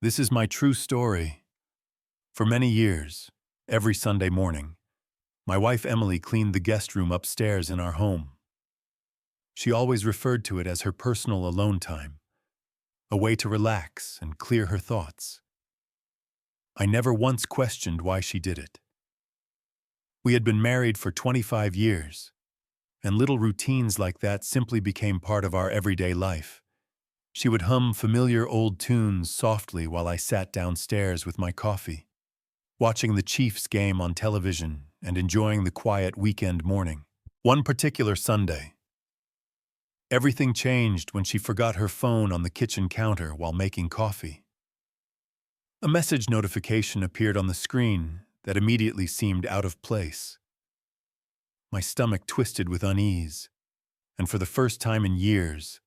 This is my true story. For many years, every Sunday morning, my wife Emily cleaned the guest room upstairs in our home. She always referred to it as her personal alone time, a way to relax and clear her thoughts. I never once questioned why she did it. We had been married for 25 years, and little routines like that simply became part of our everyday life. She would hum familiar old tunes softly while I sat downstairs with my coffee, watching the Chiefs game on television and enjoying the quiet weekend morning. One particular Sunday, everything changed when she forgot her phone on the kitchen counter while making coffee. A message notification appeared on the screen that immediately seemed out of place. My stomach twisted with unease, and for the first time in years,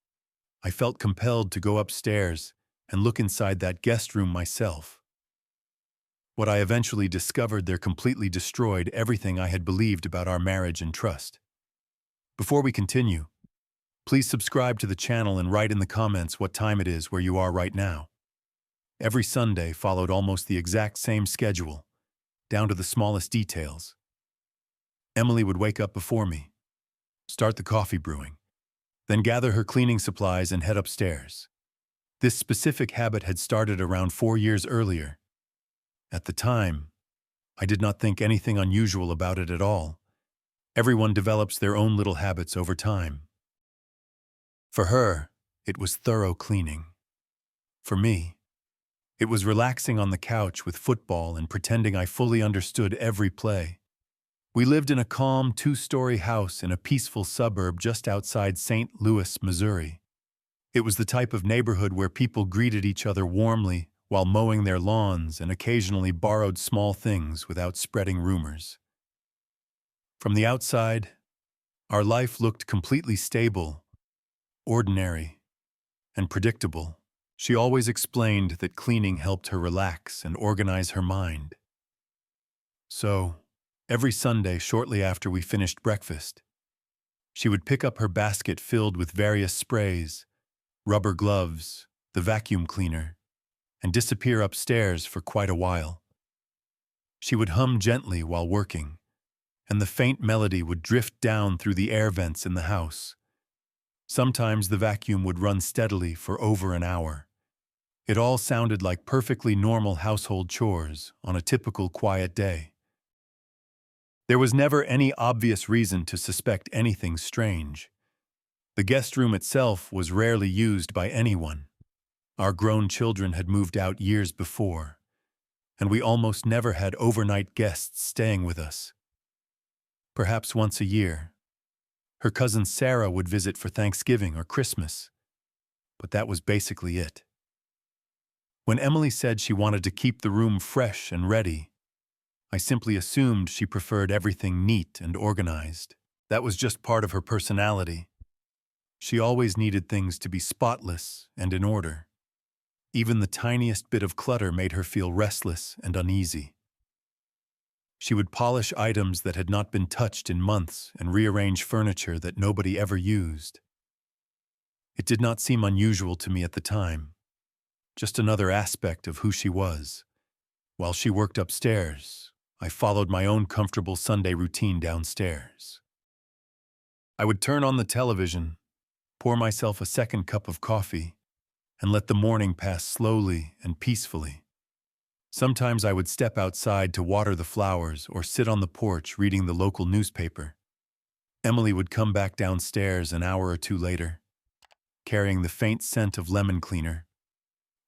I felt compelled to go upstairs and look inside that guest room myself. What I eventually discovered there completely destroyed everything I had believed about our marriage and trust. Before we continue, please subscribe to the channel and write in the comments what time it is where you are right now. Every Sunday followed almost the exact same schedule, down to the smallest details. Emily would wake up before me, start the coffee brewing, then gather her cleaning supplies and head upstairs. This specific habit had started around 4 years earlier. At the time, I did not think anything unusual about it at all. Everyone develops their own little habits over time. For her, it was thorough cleaning. For me, it was relaxing on the couch with football and pretending I fully understood every play. We lived in a calm 2-story house in a peaceful suburb just outside St. Louis, Missouri. It was the type of neighborhood where people greeted each other warmly while mowing their lawns and occasionally borrowed small things without spreading rumors. From the outside, our life looked completely stable, ordinary, and predictable. She always explained that cleaning helped her relax and organize her mind. So, every Sunday shortly after we finished breakfast, she would pick up her basket filled with various sprays, rubber gloves, the vacuum cleaner, and disappear upstairs for quite a while. She would hum gently while working, and the faint melody would drift down through the air vents in the house. Sometimes the vacuum would run steadily for over an hour. It all sounded like perfectly normal household chores on a typical quiet day. There was never any obvious reason to suspect anything strange. The guest room itself was rarely used by anyone. Our grown children had moved out years before, and we almost never had overnight guests staying with us. Perhaps once a year, her cousin Sarah would visit for Thanksgiving or Christmas, but that was basically it. When Emily said she wanted to keep the room fresh and ready, I simply assumed she preferred everything neat and organized. That was just part of her personality. She always needed things to be spotless and in order. Even the tiniest bit of clutter made her feel restless and uneasy. She would polish items that had not been touched in months and rearrange furniture that nobody ever used. It did not seem unusual to me at the time, just another aspect of who she was. While she worked upstairs, I followed my own comfortable Sunday routine downstairs. I would turn on the television, pour myself a second cup of coffee, and let the morning pass slowly and peacefully. Sometimes I would step outside to water the flowers or sit on the porch reading the local newspaper. Emily would come back downstairs an hour or two later, carrying the faint scent of lemon cleaner,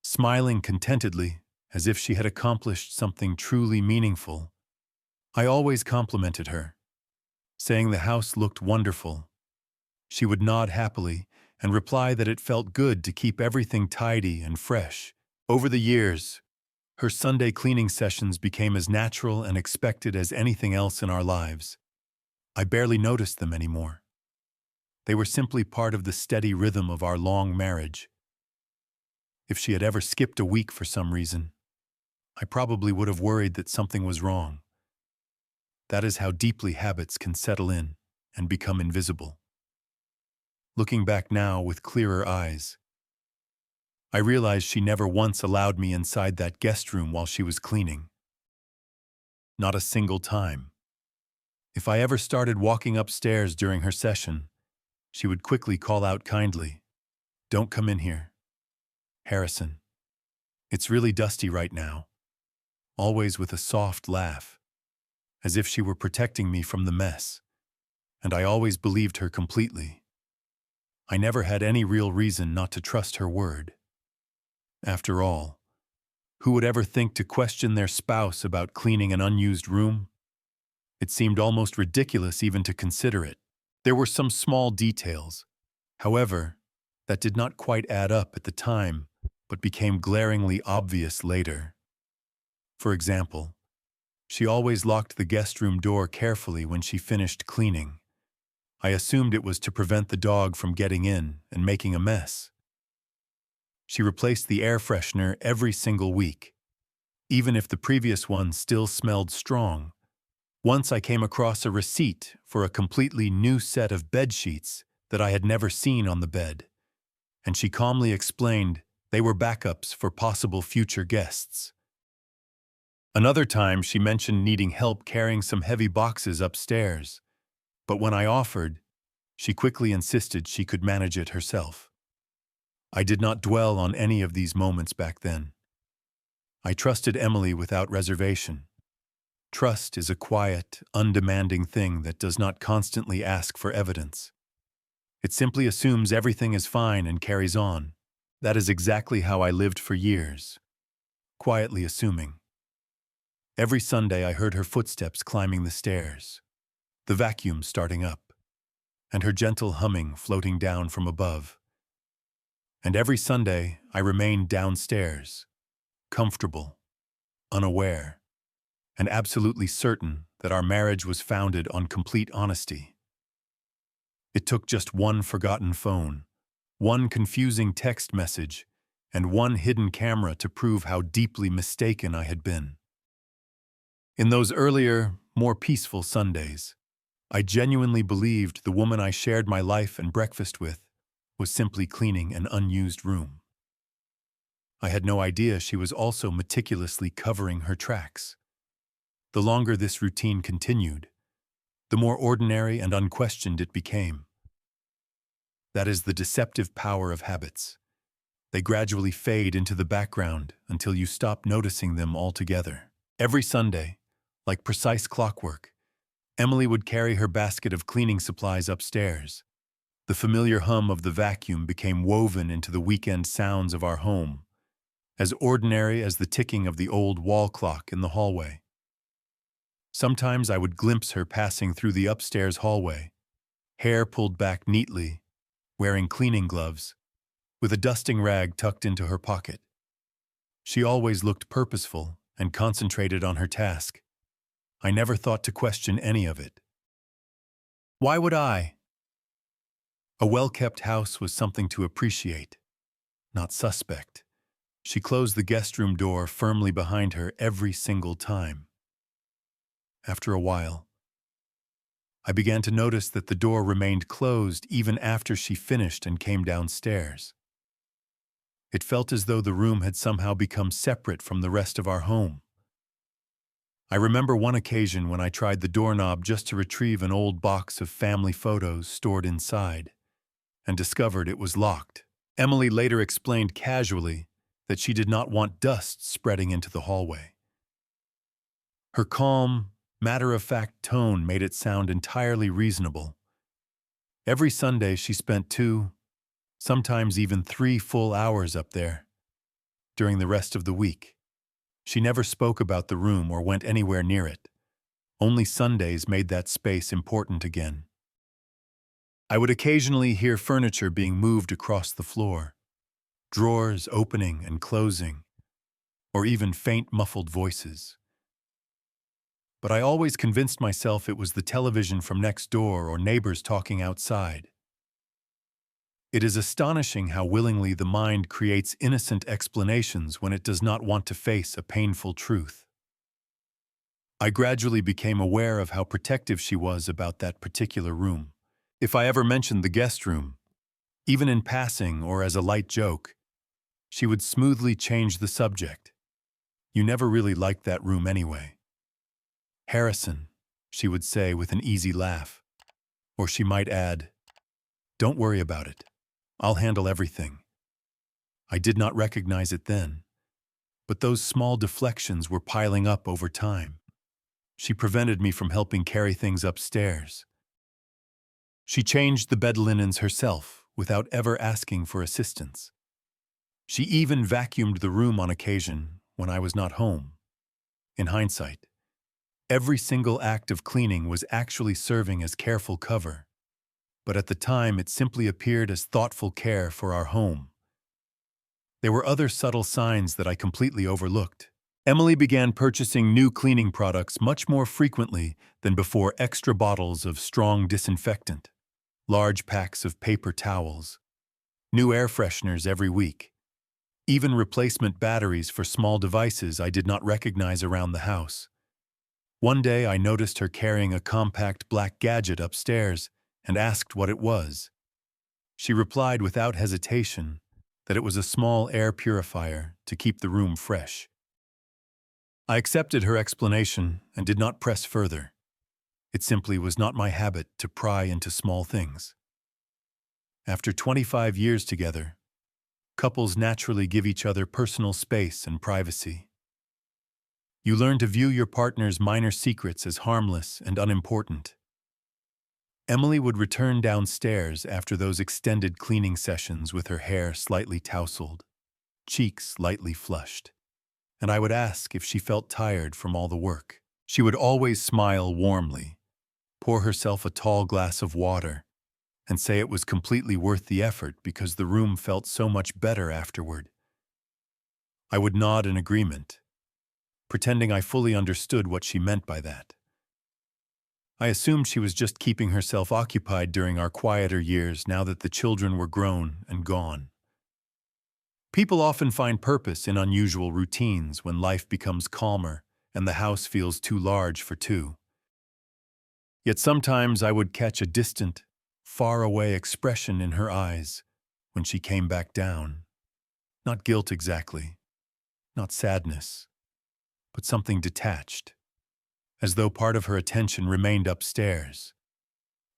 smiling contentedly as if she had accomplished something truly meaningful. I always complimented her, saying the house looked wonderful. She would nod happily and reply that it felt good to keep everything tidy and fresh. Over the years, her Sunday cleaning sessions became as natural and expected as anything else in our lives. I barely noticed them anymore. They were simply part of the steady rhythm of our long marriage. If she had ever skipped a week for some reason, I probably would have worried that something was wrong. That is how deeply habits can settle in and become invisible. Looking back now with clearer eyes, I realized she never once allowed me inside that guest room while she was cleaning. Not a single time. If I ever started walking upstairs during her session, she would quickly call out kindly, "Don't come in here, Harrison. It's really dusty right now," always with a soft laugh, as if she were protecting me from the mess. And I always believed her completely. I never had any real reason not to trust her word. After all, who would ever think to question their spouse about cleaning an unused room? It seemed almost ridiculous even to consider it. There were some small details, however, that did not quite add up at the time, but became glaringly obvious later. For example, she always locked the guest room door carefully when she finished cleaning. I assumed it was to prevent the dog from getting in and making a mess. She replaced the air freshener every single week, even if the previous one still smelled strong. Once I came across a receipt for a completely new set of bed sheets that I had never seen on the bed, and she calmly explained they were backups for possible future guests. Another time she mentioned needing help carrying some heavy boxes upstairs, but when I offered, she quickly insisted she could manage it herself. I did not dwell on any of these moments back then. I trusted Emily without reservation. Trust is a quiet, undemanding thing that does not constantly ask for evidence. It simply assumes everything is fine and carries on. That is exactly how I lived for years, quietly assuming. Every Sunday I heard her footsteps climbing the stairs, the vacuum starting up, and her gentle humming floating down from above. And every Sunday I remained downstairs, comfortable, unaware, and absolutely certain that our marriage was founded on complete honesty. It took just one forgotten phone, one confusing text message, and one hidden camera to prove how deeply mistaken I had been. In those earlier, more peaceful Sundays, I genuinely believed the woman I shared my life and breakfast with was simply cleaning an unused room. I had no idea she was also meticulously covering her tracks. The longer this routine continued, the more ordinary and unquestioned it became. That is the deceptive power of habits. They gradually fade into the background until you stop noticing them altogether. Every Sunday, like precise clockwork, Emily would carry her basket of cleaning supplies upstairs. The familiar hum of the vacuum became woven into the weekend sounds of our home, as ordinary as the ticking of the old wall clock in the hallway. Sometimes I would glimpse her passing through the upstairs hallway, hair pulled back neatly, wearing cleaning gloves, with a dusting rag tucked into her pocket. She always looked purposeful and concentrated on her task. I never thought to question any of it. Why would I? A well-kept house was something to appreciate, not suspect. She closed the guest room door firmly behind her every single time. After a while, I began to notice that the door remained closed even after she finished and came downstairs. It felt as though the room had somehow become separate from the rest of our home. I remember one occasion when I tried the doorknob just to retrieve an old box of family photos stored inside, and discovered it was locked. Emily later explained casually that she did not want dust spreading into the hallway. Her calm, matter-of-fact tone made it sound entirely reasonable. Every Sunday she spent 2, sometimes even 3 full hours up there. During the rest of the week, she never spoke about the room or went anywhere near it. Only Sundays made that space important again. I would occasionally hear furniture being moved across the floor, drawers opening and closing, or even faint muffled voices. But I always convinced myself it was the television from next door or neighbors talking outside. It is astonishing how willingly the mind creates innocent explanations when it does not want to face a painful truth. I gradually became aware of how protective she was about that particular room. If I ever mentioned the guest room, even in passing or as a light joke, She would smoothly change the subject. "You never really liked that room anyway." "Harrison," she would say with an easy laugh. Or she might add, "Don't worry about it. I'll handle everything." I did not recognize it then, but those small deflections were piling up over time. She prevented me from helping carry things upstairs. She changed the bed linens herself without ever asking for assistance. She even vacuumed the room on occasion when I was not home. In hindsight, every single act of cleaning was actually serving as careful cover, but at the time it simply appeared as thoughtful care for our home. There were other subtle signs that I completely overlooked. Emily began purchasing new cleaning products much more frequently than before: extra bottles of strong disinfectant, large packs of paper towels, new air fresheners every week, even replacement batteries for small devices I did not recognize around the house. One day I noticed her carrying a compact black gadget upstairs and asked what it was. She replied without hesitation that it was a small air purifier to keep the room fresh. I accepted her explanation and did not press further. It simply was not my habit to pry into small things. After 25 years together, couples naturally give each other personal space and privacy. You learn to view your partner's minor secrets as harmless and unimportant. Emily would return downstairs after those extended cleaning sessions with her hair slightly tousled, cheeks lightly flushed, and I would ask if she felt tired from all the work. She would always smile warmly, pour herself a tall glass of water, and say it was completely worth the effort because the room felt so much better afterward. I would nod in agreement, pretending I fully understood what she meant by that. I assumed she was just keeping herself occupied during our quieter years now that the children were grown and gone. People often find purpose in unusual routines when life becomes calmer and the house feels too large for two. Yet sometimes I would catch a distant, far-away expression in her eyes when she came back down. Not guilt exactly, not sadness, but something detached, as though part of her attention remained upstairs.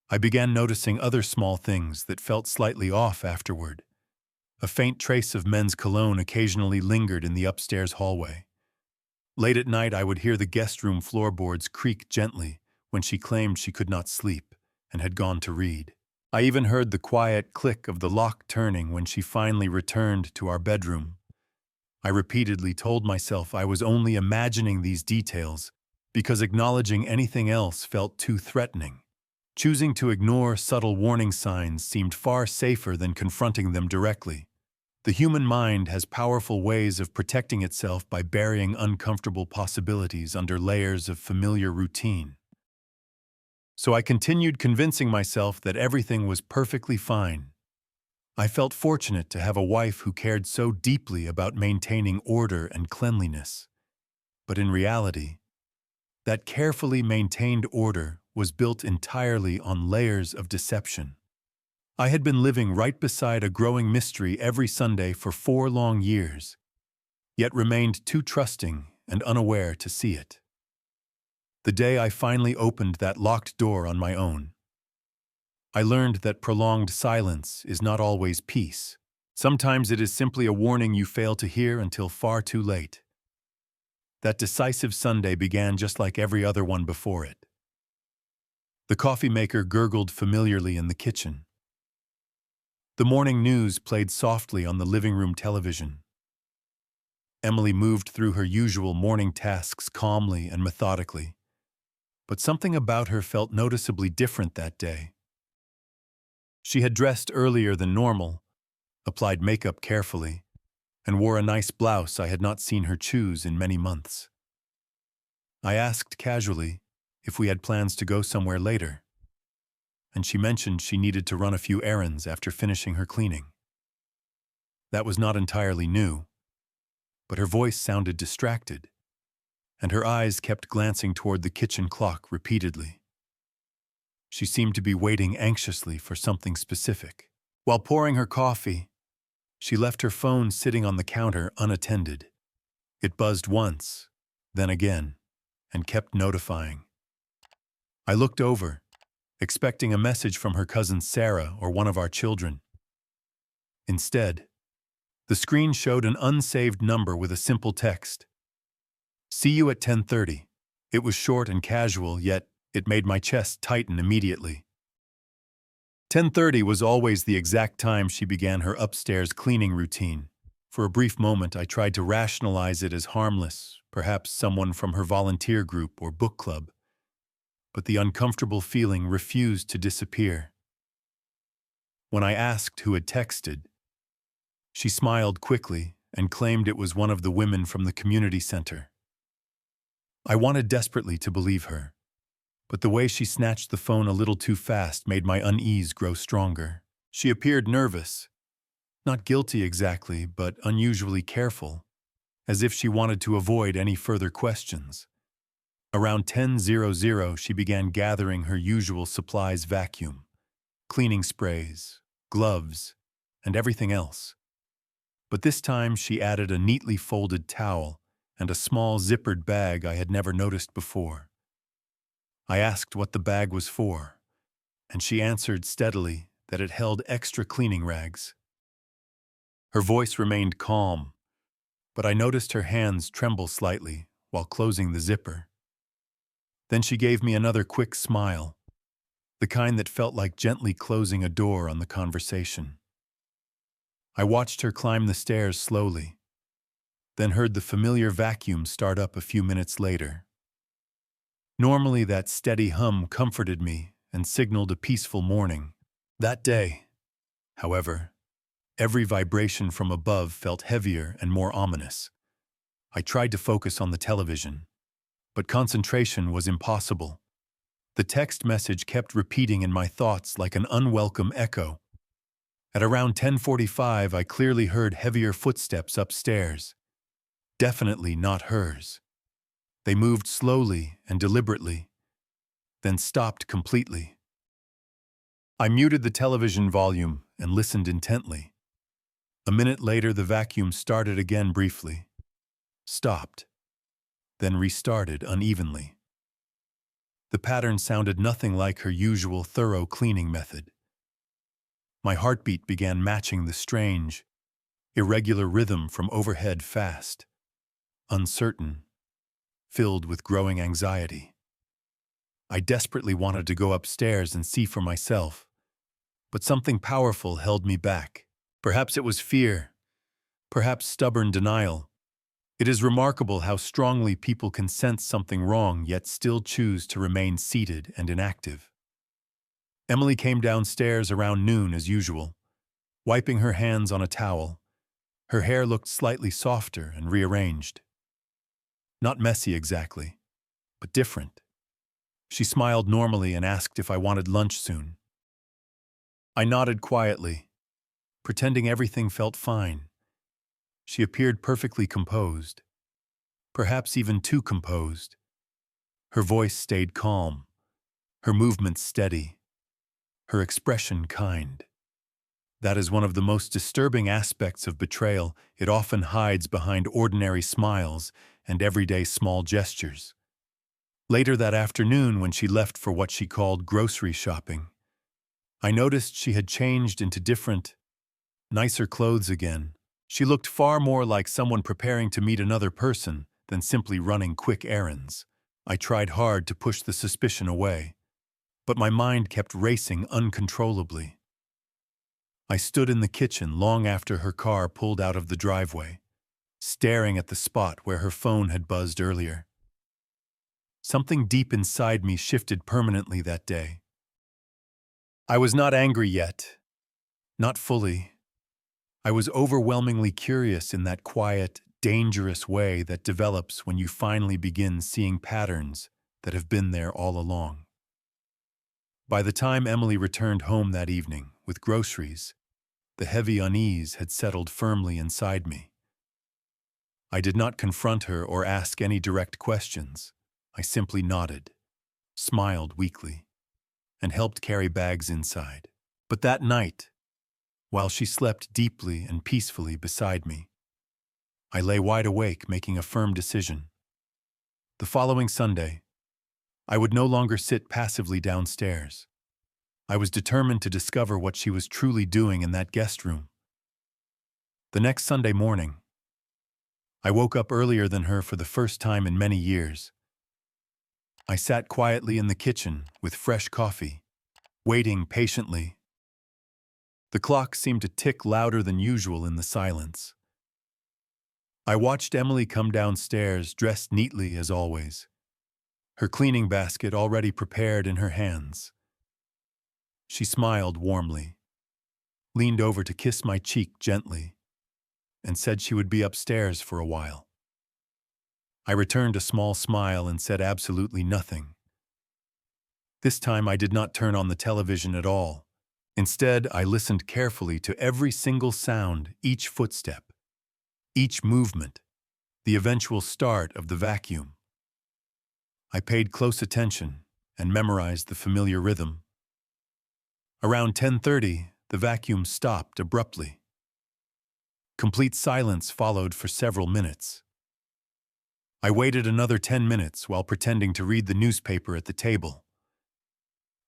I began noticing other small things that felt slightly off afterward. A faint trace of men's cologne occasionally lingered in the upstairs hallway. Late at night, I would hear the guest room floorboards creak gently when she claimed she could not sleep and had gone to read. I even heard the quiet click of the lock turning when she finally returned to our bedroom. I repeatedly told myself I was only imagining these details because acknowledging anything else felt too threatening. Choosing to ignore subtle warning signs seemed far safer than confronting them directly. The human mind has powerful ways of protecting itself by burying uncomfortable possibilities under layers of familiar routine. So I continued convincing myself that everything was perfectly fine. I felt fortunate to have a wife who cared so deeply about maintaining order and cleanliness. But in reality, that carefully maintained order was built entirely on layers of deception. I had been living right beside a growing mystery every Sunday for 4 long years, yet remained too trusting and unaware to see it. The day I finally opened that locked door on my own, I learned that prolonged silence is not always peace. Sometimes it is simply a warning you fail to hear until far too late. That decisive Sunday began just like every other one before it. The coffee maker gurgled familiarly in the kitchen. The morning news played softly on the living room television. Emily moved through her usual morning tasks calmly and methodically, but something about her felt noticeably different that day. She had dressed earlier than normal, applied makeup carefully, and wore a nice blouse I had not seen her choose in many months. I asked casually if we had plans to go somewhere later, and she mentioned she needed to run a few errands after finishing her cleaning. That was not entirely new, but her voice sounded distracted, and her eyes kept glancing toward the kitchen clock repeatedly. She seemed to be waiting anxiously for something specific. While pouring her coffee, She left her phone sitting on the counter unattended. It buzzed once, then again, and kept notifying. I looked over, expecting a message from her cousin Sarah or one of our children. Instead, the screen showed an unsaved number with a simple text. "See you at 10:30. It was short and casual, yet it made my chest tighten immediately. 10:30 was always the exact time she began her upstairs cleaning routine. For a brief moment, I tried to rationalize it as harmless, perhaps someone from her volunteer group or book club. But the uncomfortable feeling refused to disappear. When I asked who had texted, she smiled quickly and claimed it was one of the women from the community center. I wanted desperately to believe her, but the way she snatched the phone a little too fast made my unease grow stronger. She appeared nervous, not guilty exactly, but unusually careful, as if she wanted to avoid any further questions. Around 10:00, she began gathering her usual supplies: vacuum, cleaning sprays, gloves, and everything else. But this time she added a neatly folded towel and a small zippered bag I had never noticed before. I asked what the bag was for, and she answered steadily that it held extra cleaning rags. Her voice remained calm, but I noticed her hands tremble slightly while closing the zipper. Then she gave me another quick smile, the kind that felt like gently closing a door on the conversation. I watched her climb the stairs slowly, then heard the familiar vacuum start up a few minutes later. Normally, that steady hum comforted me and signaled a peaceful morning. That day, however, every vibration from above felt heavier and more ominous. I tried to focus on the television, but concentration was impossible. The text message kept repeating in my thoughts like an unwelcome echo. At around 10:45, I clearly heard heavier footsteps upstairs. Definitely not hers. They moved slowly and deliberately, then stopped completely. I muted the television volume and listened intently. A minute later, the vacuum started again briefly, stopped, then restarted unevenly. The pattern sounded nothing like her usual thorough cleaning method. My heartbeat began matching the strange, irregular rhythm from overhead, fast, uncertain, filled with growing anxiety. I desperately wanted to go upstairs and see for myself, but something powerful held me back. Perhaps it was fear, perhaps stubborn denial. It is remarkable how strongly people can sense something wrong yet still choose to remain seated and inactive. Emily came downstairs around noon as usual, wiping her hands on a towel. Her hair looked slightly softer and rearranged. Not messy exactly, but different. She smiled normally and asked if I wanted lunch soon. I nodded quietly, pretending everything felt fine. She appeared perfectly composed, perhaps even too composed. Her voice stayed calm, her movements steady, her expression kind. That is one of the most disturbing aspects of betrayal. It often hides behind ordinary smiles and everyday small gestures. Later that afternoon, when she left for what she called grocery shopping, I noticed she had changed into different, nicer clothes again. She looked far more like someone preparing to meet another person than simply running quick errands. I tried hard to push the suspicion away, but my mind kept racing uncontrollably. I stood in the kitchen long after her car pulled out of the driveway, staring at the spot where her phone had buzzed earlier. Something deep inside me shifted permanently that day. I was not angry yet, not fully. I was overwhelmingly curious in that quiet, dangerous way that develops when you finally begin seeing patterns that have been there all along. By the time Emily returned home that evening with groceries, the heavy unease had settled firmly inside me. I did not confront her or ask any direct questions. I simply nodded, smiled weakly, and helped carry bags inside. But that night, while she slept deeply and peacefully beside me. I lay wide awake, making a firm decision. The following Sunday, I would no longer sit passively downstairs. I was determined to discover what she was truly doing in that guest room. The next Sunday morning, I woke up earlier than her for the first time in many years. I sat quietly in the kitchen with fresh coffee, waiting patiently. The clock seemed to tick louder than usual in the silence. I watched Emily come downstairs, dressed neatly as always, her cleaning basket already prepared in her hands. She smiled warmly, leaned over to kiss my cheek gently, and said she would be upstairs for a while. I returned a small smile and said absolutely nothing. This time I did not turn on the television at all. Instead, I listened carefully to every single sound, each footstep, each movement, the eventual start of the vacuum. I paid close attention and memorized the familiar rhythm. Around 10:30, the vacuum stopped abruptly. Complete silence followed for several minutes. I waited another 10 minutes while pretending to read the newspaper at the table.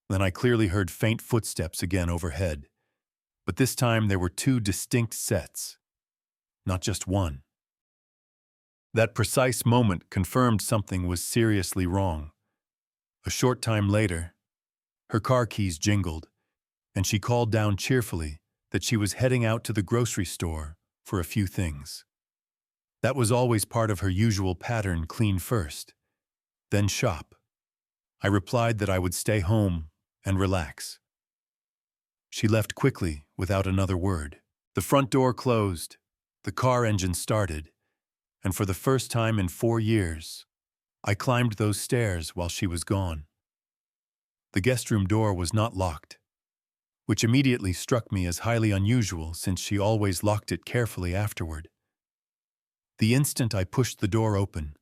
Then I clearly heard faint footsteps again overhead, but this time there were two distinct sets, not just one. That precise moment confirmed something was seriously wrong. A short time later, her car keys jingled, and she called down cheerfully that she was heading out to the grocery store for a few things. That was always part of her usual pattern: clean first, then shop. I replied that I would stay home and relax. She left quickly without another word. The front door closed, the car engine started, and for the first time in 4 years, I climbed those stairs while she was gone. The guest room door was not locked, which immediately struck me as highly unusual since she always locked it carefully afterward. The instant I pushed the door open,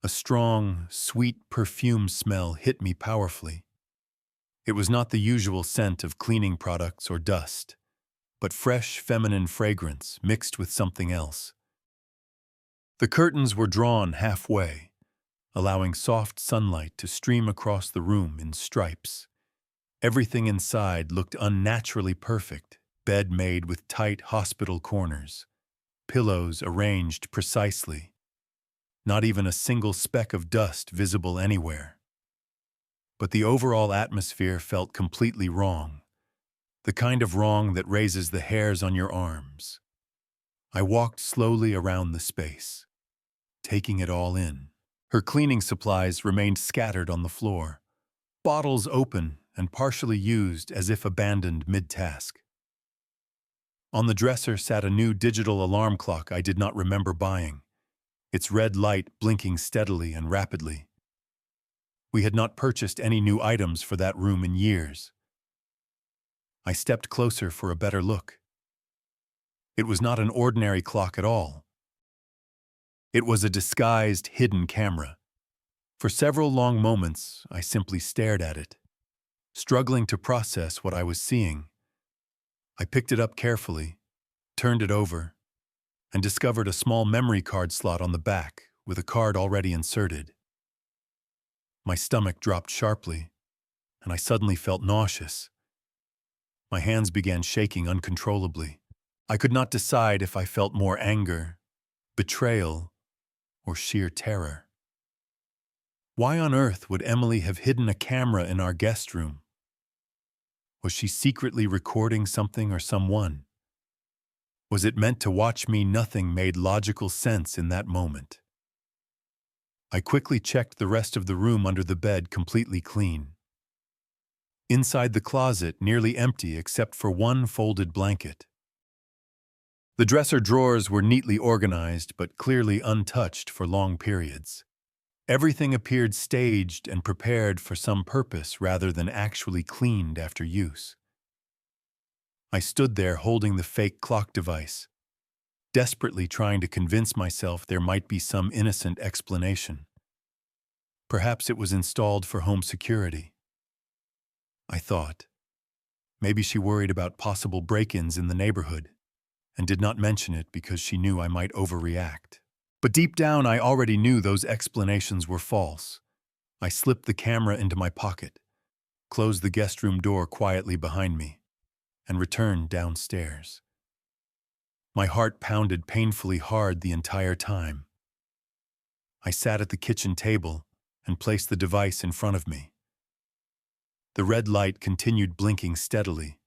a strong, sweet perfume smell hit me powerfully. It was not the usual scent of cleaning products or dust, but fresh feminine fragrance mixed with something else. The curtains were drawn halfway, allowing soft sunlight to stream across the room in stripes. Everything inside looked unnaturally perfect: bed made with tight hospital corners, pillows arranged precisely, not even a single speck of dust visible anywhere. But the overall atmosphere felt completely wrong, the kind of wrong that raises the hairs on your arms. I walked slowly around the space, taking it all in. Her cleaning supplies remained scattered on the floor, bottles open and partially used as if abandoned mid-task. On the dresser sat a new digital alarm clock I did not remember buying, its red light blinking steadily and rapidly. We had not purchased any new items for that room in years. I stepped closer for a better look. It was not an ordinary clock at all. It was a disguised, hidden camera. For several long moments, I simply stared at it, struggling to process what I was seeing. I picked it up carefully, turned it over, and discovered a small memory card slot on the back with a card already inserted. My stomach dropped sharply, and I suddenly felt nauseous. My hands began shaking uncontrollably. I could not decide if I felt more anger, betrayal, or sheer terror. Why on earth would Emily have hidden a camera in our guest room? Was she secretly recording something or someone? Was it meant to watch me? Nothing made logical sense in that moment. I quickly checked the rest of the room under the bed, completely clean. Inside the closet, nearly empty except for one folded blanket. The dresser drawers were neatly organized but clearly untouched for long periods. Everything appeared staged and prepared for some purpose rather than actually cleaned after use. I stood there holding the fake clock device, desperately trying to convince myself there might be some innocent explanation. Perhaps it was installed for home security. I thought. Maybe she worried about possible break-ins in the neighborhood and did not mention it because she knew I might overreact. But deep down, I already knew those explanations were false. I slipped the camera into my pocket, closed the guest room door quietly behind me, and returned downstairs. My heart pounded painfully hard the entire time. I sat at the kitchen table and placed the device in front of me. The red light continued blinking steadily.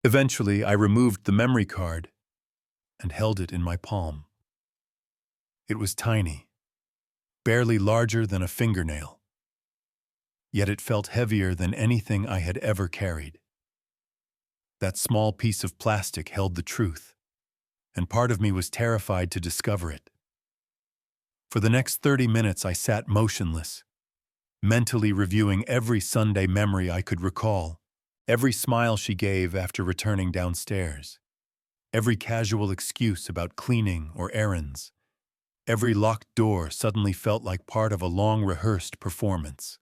Eventually, I removed the memory card and held it in my palm. It was tiny, barely larger than a fingernail. Yet it felt heavier than anything I had ever carried. That small piece of plastic held the truth, and part of me was terrified to discover it. For the next 30 minutes, I sat motionless, mentally reviewing every Sunday memory I could recall, every smile she gave after returning downstairs, every casual excuse about cleaning or errands. Every locked door suddenly felt like part of a long-rehearsed performance.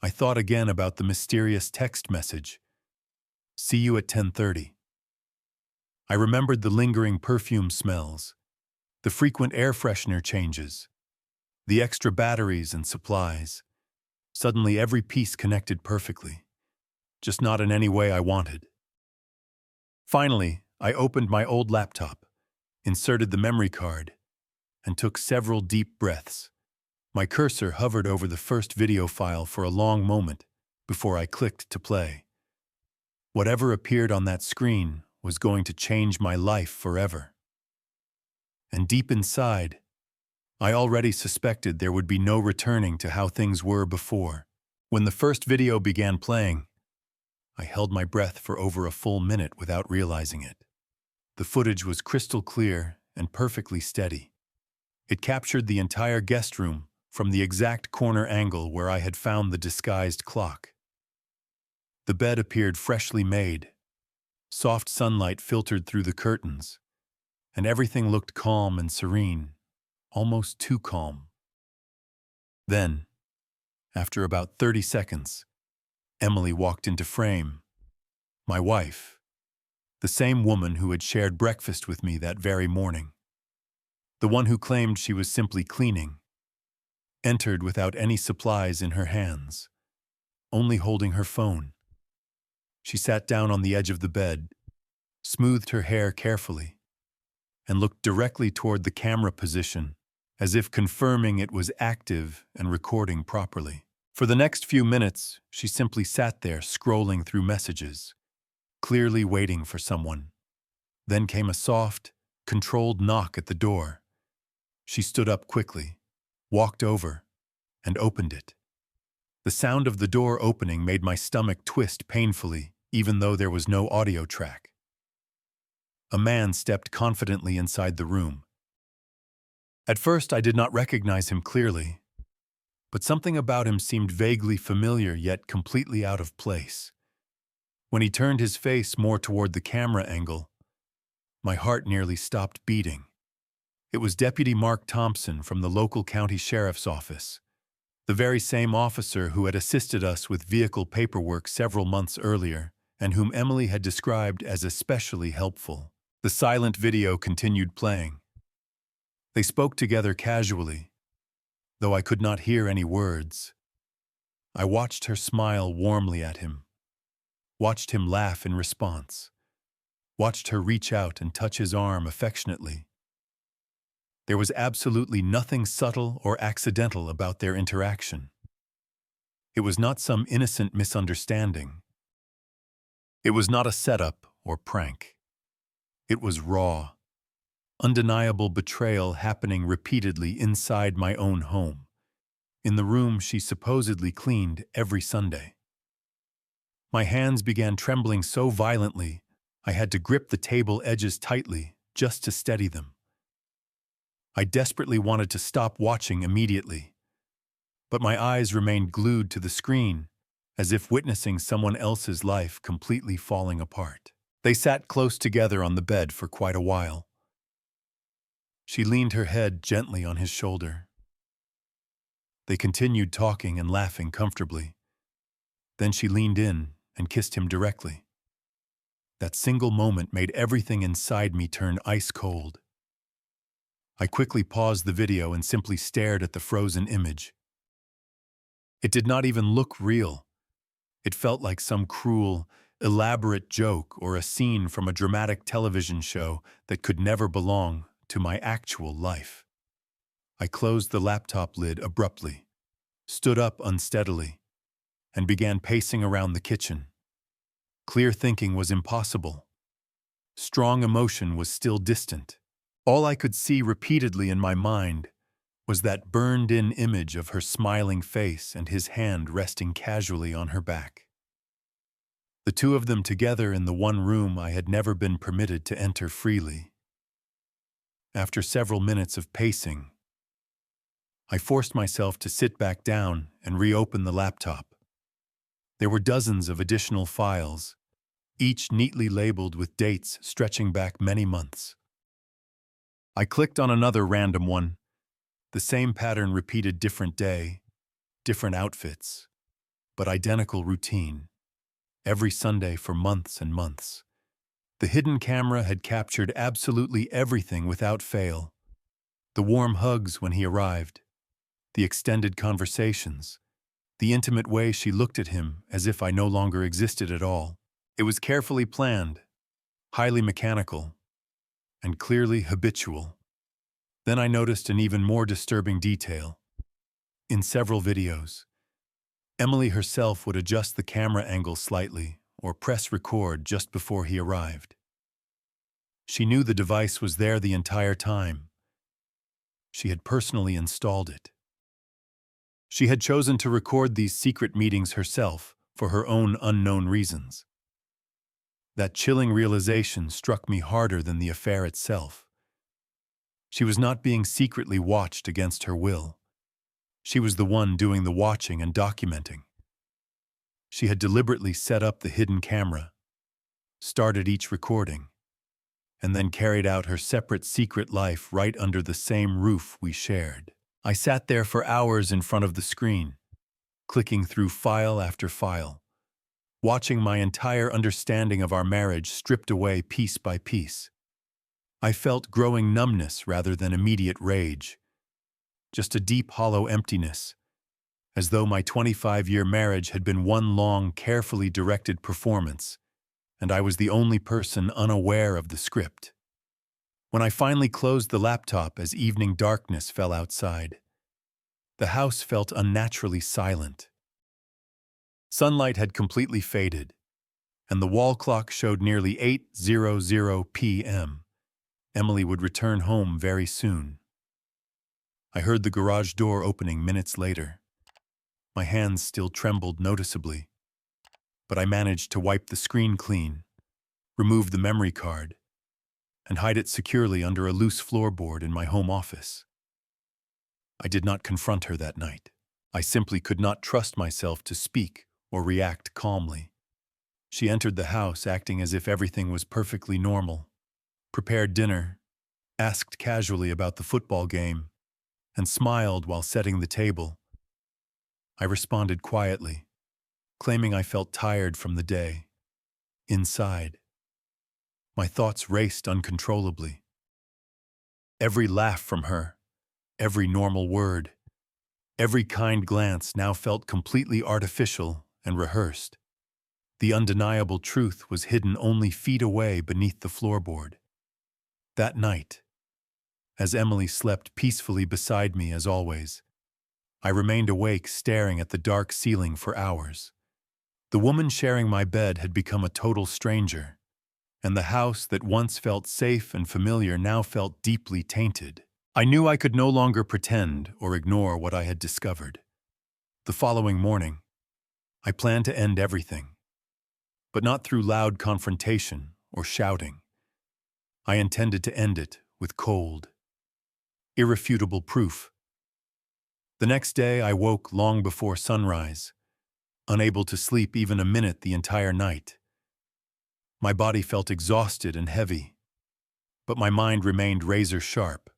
I thought again about the mysterious text message, "See you at 10:30. I remembered the lingering perfume smells, the frequent air freshener changes, the extra batteries and supplies. Suddenly every piece connected perfectly, just not in any way I wanted. Finally, I opened my old laptop, inserted the memory card, and took several deep breaths. My cursor hovered over the first video file for a long moment before I clicked to play. Whatever appeared on that screen was going to change my life forever. And deep inside, I already suspected there would be no returning to how things were before. When the first video began playing, I held my breath for over a full minute without realizing it. The footage was crystal clear and perfectly steady. It captured the entire guest room from the exact corner angle where I had found the disguised clock. The bed appeared freshly made. Soft sunlight filtered through the curtains, and everything looked calm and serene, almost too calm. Then, after about 30 seconds, Emily walked into frame. My wife, the same woman who had shared breakfast with me that very morning. The one who claimed she was simply cleaning, entered without any supplies in her hands, only holding her phone. She sat down on the edge of the bed, smoothed her hair carefully, and looked directly toward the camera position, as if confirming it was active and recording properly. For the next few minutes, she simply sat there scrolling through messages, clearly waiting for someone. Then came a soft, controlled knock at the door. She stood up quickly, walked over, and opened it. The sound of the door opening made my stomach twist painfully, even though there was no audio track. A man stepped confidently inside the room. At first, I did not recognize him clearly, but something about him seemed vaguely familiar yet completely out of place. When he turned his face more toward the camera angle, my heart nearly stopped beating. It was Deputy Mark Thompson from the local county sheriff's office, the very same officer who had assisted us with vehicle paperwork several months earlier and whom Emily had described as especially helpful. The silent video continued playing. They spoke together casually, though I could not hear any words. I watched her smile warmly at him, watched him laugh in response, watched her reach out and touch his arm affectionately. There was absolutely nothing subtle or accidental about their interaction. It was not some innocent misunderstanding. It was not a setup or prank. It was raw, undeniable betrayal happening repeatedly inside my own home, in the room she supposedly cleaned every Sunday. My hands began trembling so violently, I had to grip the table edges tightly just to steady them. I desperately wanted to stop watching immediately, but my eyes remained glued to the screen, as if witnessing someone else's life completely falling apart. They sat close together on the bed for quite a while. She leaned her head gently on his shoulder. They continued talking and laughing comfortably. Then she leaned in, and kissed him directly. That single moment made everything inside me turn ice cold. I quickly paused the video and simply stared at the frozen image. It did not even look real. It felt like some cruel, elaborate joke or a scene from a dramatic television show that could never belong to my actual life. I closed the laptop lid abruptly, stood up unsteadily, and began pacing around the kitchen. Clear thinking was impossible. Strong emotion was still distant. All I could see repeatedly in my mind was that burned-in image of her smiling face and his hand resting casually on her back. The two of them together in the one room I had never been permitted to enter freely. After several minutes of pacing, I forced myself to sit back down and reopen the laptop. There were dozens of additional files, each neatly labeled with dates stretching back many months. I clicked on another random one. The same pattern repeated, different day, different outfits, but identical routine. Every Sunday for months and months. The hidden camera had captured absolutely everything without fail. The warm hugs when he arrived, the extended conversations, the intimate way she looked at him as if I no longer existed at all. It was carefully planned, highly mechanical, and clearly habitual. Then I noticed an even more disturbing detail. In several videos, Emily herself would adjust the camera angle slightly or press record just before he arrived. She knew the device was there the entire time. She had personally installed it. She had chosen to record these secret meetings herself for her own unknown reasons. That chilling realization struck me harder than the affair itself. She was not being secretly watched against her will. She was the one doing the watching and documenting. She had deliberately set up the hidden camera, started each recording, and then carried out her separate secret life right under the same roof we shared. I sat there for hours in front of the screen, clicking through file after file, watching my entire understanding of our marriage stripped away piece by piece. I felt growing numbness rather than immediate rage, just a deep, hollow emptiness, as though my 25-year marriage had been one long, carefully directed performance, and I was the only person unaware of the script. When I finally closed the laptop as evening darkness fell outside, the house felt unnaturally silent. Sunlight had completely faded, and the wall clock showed nearly 8:00 p.m. Emily would return home very soon. I heard the garage door opening minutes later. My hands still trembled noticeably, but I managed to wipe the screen clean, remove the memory card, and hide it securely under a loose floorboard in my home office. I did not confront her that night. I simply could not trust myself to speak or react calmly. She entered the house acting as if everything was perfectly normal, prepared dinner, asked casually about the football game, and smiled while setting the table. I responded quietly, claiming I felt tired from the day. Inside, my thoughts raced uncontrollably. Every laugh from her, every normal word, every kind glance now felt completely artificial and rehearsed. The undeniable truth was hidden only feet away beneath the floorboard. That night, as Emily slept peacefully beside me as always, I remained awake staring at the dark ceiling for hours. The woman sharing my bed had become a total stranger, and the house that once felt safe and familiar now felt deeply tainted. I knew I could no longer pretend or ignore what I had discovered. The following morning, I planned to end everything, but not through loud confrontation or shouting. I intended to end it with cold, irrefutable proof. The next day, I woke long before sunrise, unable to sleep even a minute the entire night. My body felt exhausted and heavy, but my mind remained razor sharp.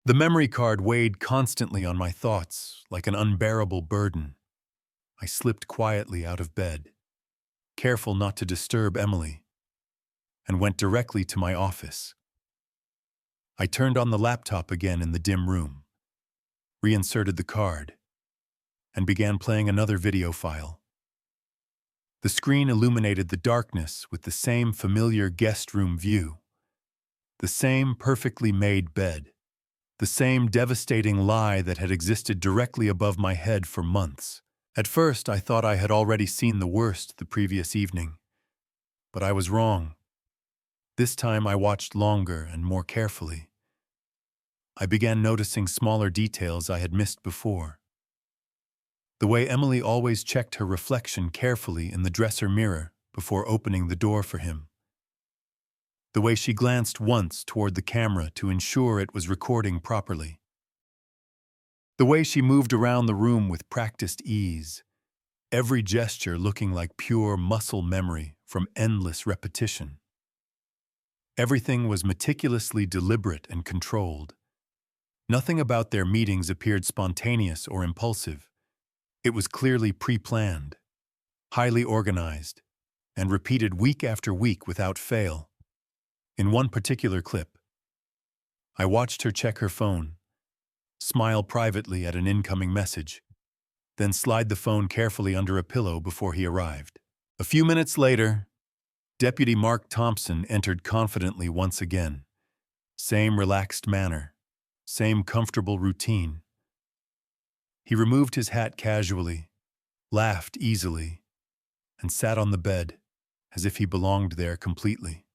The memory card weighed constantly on my thoughts like an unbearable burden. I slipped quietly out of bed, careful not to disturb Emily, and went directly to my office. I turned on the laptop again in the dim room, reinserted the card, and began playing another video file. The screen illuminated the darkness with the same familiar guest room view, the same perfectly made bed, the same devastating lie that had existed directly above my head for months. At first, I thought I had already seen the worst the previous evening, but I was wrong. This time I watched longer and more carefully. I began noticing smaller details I had missed before. The way Emily always checked her reflection carefully in the dresser mirror before opening the door for him. The way she glanced once toward the camera to ensure it was recording properly. The way she moved around the room with practiced ease, every gesture looking like pure muscle memory from endless repetition. Everything was meticulously deliberate and controlled. Nothing about their meetings appeared spontaneous or impulsive. It was clearly pre-planned, highly organized, and repeated week after week without fail. In one particular clip, I watched her check her phone, smile privately at an incoming message, then slide the phone carefully under a pillow before he arrived. A few minutes later, Deputy Mark Thompson entered confidently once again. Same relaxed manner, same comfortable routine. He removed his hat casually, laughed easily, and sat on the bed as if he belonged there completely.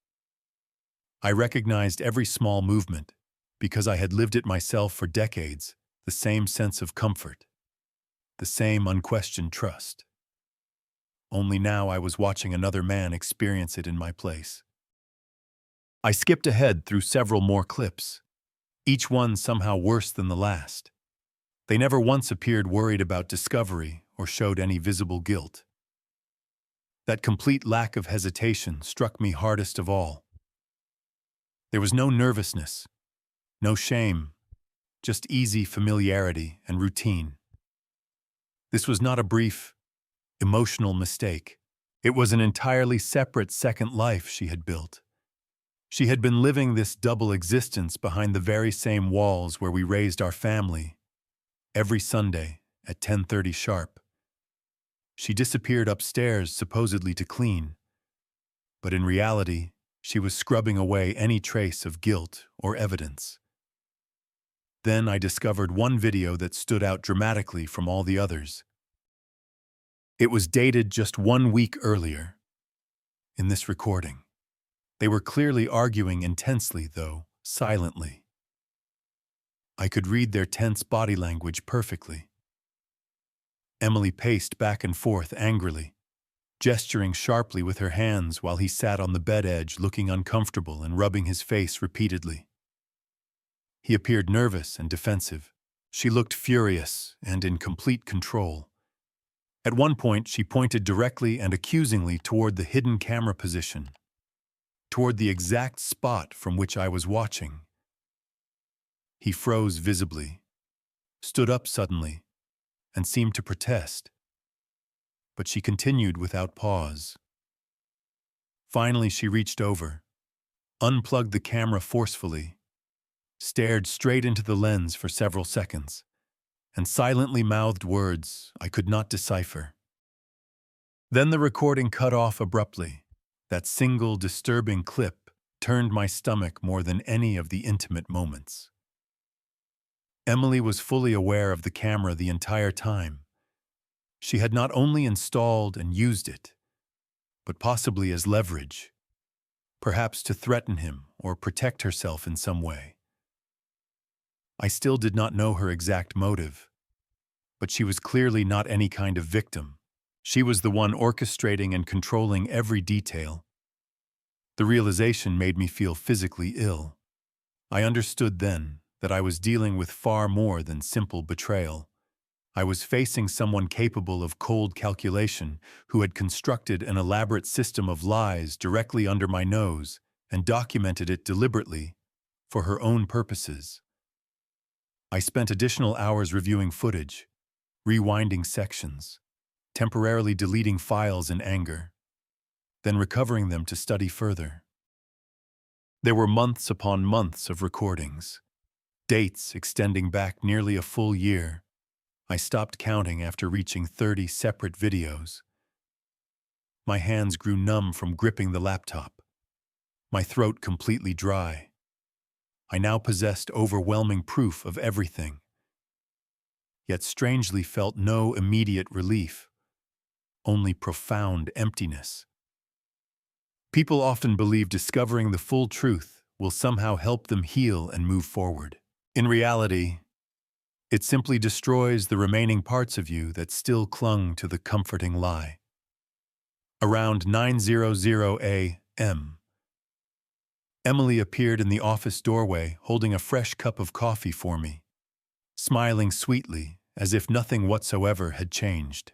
I recognized every small movement because I had lived it myself for decades, the same sense of comfort, the same unquestioned trust. Only now I was watching another man experience it in my place. I skipped ahead through several more clips, each one somehow worse than the last. They never once appeared worried about discovery or showed any visible guilt. That complete lack of hesitation struck me hardest of all. There was no nervousness, no shame, just easy familiarity and routine. This was not a brief, emotional mistake. It was an entirely separate second life she had built. She had been living this double existence behind the very same walls where we raised our family, every Sunday at 10:30 sharp. She disappeared upstairs supposedly to clean, but in reality, she was scrubbing away any trace of guilt or evidence. Then I discovered one video that stood out dramatically from all the others. It was dated just 1 week earlier. In this recording, they were clearly arguing intensely, though silently. I could read their tense body language perfectly. Emily paced back and forth angrily, gesturing sharply with her hands while he sat on the bed edge looking uncomfortable and rubbing his face repeatedly. He appeared nervous and defensive. She looked furious and in complete control. At one point, she pointed directly and accusingly toward the hidden camera position, toward the exact spot from which I was watching. He froze visibly, stood up suddenly, and seemed to protest. But she continued without pause. Finally, she reached over, unplugged the camera forcefully, stared straight into the lens for several seconds, and silently mouthed words I could not decipher. Then the recording cut off abruptly. That single disturbing clip turned my stomach more than any of the intimate moments. Emily was fully aware of the camera the entire time. She had not only installed and used it, but possibly as leverage, perhaps to threaten him or protect herself in some way. I still did not know her exact motive, but she was clearly not any kind of victim. She was the one orchestrating and controlling every detail. The realization made me feel physically ill. I understood then that I was dealing with far more than simple betrayal. I was facing someone capable of cold calculation who had constructed an elaborate system of lies directly under my nose and documented it deliberately for her own purposes. I spent additional hours reviewing footage, rewinding sections, temporarily deleting files in anger. then recovering them to study further. There were months upon months of recordings, dates extending back nearly a full year. I stopped counting after reaching 30 separate videos. My hands grew numb from gripping the laptop, my throat completely dry. I now possessed overwhelming proof of everything, yet strangely felt no immediate relief, only profound emptiness. People often believe discovering the full truth will somehow help them heal and move forward. In reality, it simply destroys the remaining parts of you that still clung to the comforting lie. Around 9:00 a.m., Emily appeared in the office doorway holding a fresh cup of coffee for me, smiling sweetly as if nothing whatsoever had changed.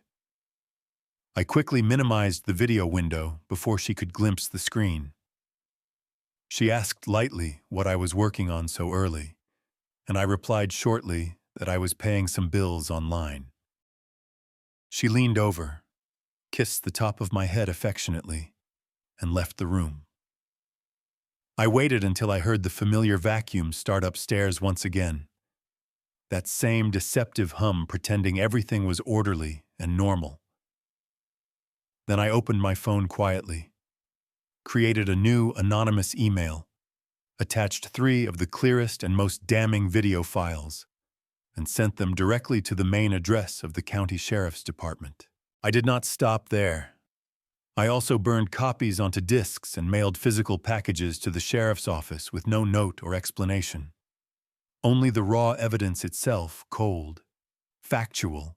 I quickly minimized the video window before she could glimpse the screen. She asked lightly what I was working on so early, and I replied shortly that I was paying some bills online. She leaned over, kissed the top of my head affectionately, and left the room. I waited until I heard the familiar vacuum start upstairs once again. That same deceptive hum pretending everything was orderly and normal. Then I opened my phone quietly, created a new anonymous email, attached 3 of the clearest and most damning video files, and sent them directly to the main address of the county sheriff's department. I did not stop there. I also burned copies onto discs and mailed physical packages to the sheriff's office with no note or explanation. Only the raw evidence itself, cold, factual,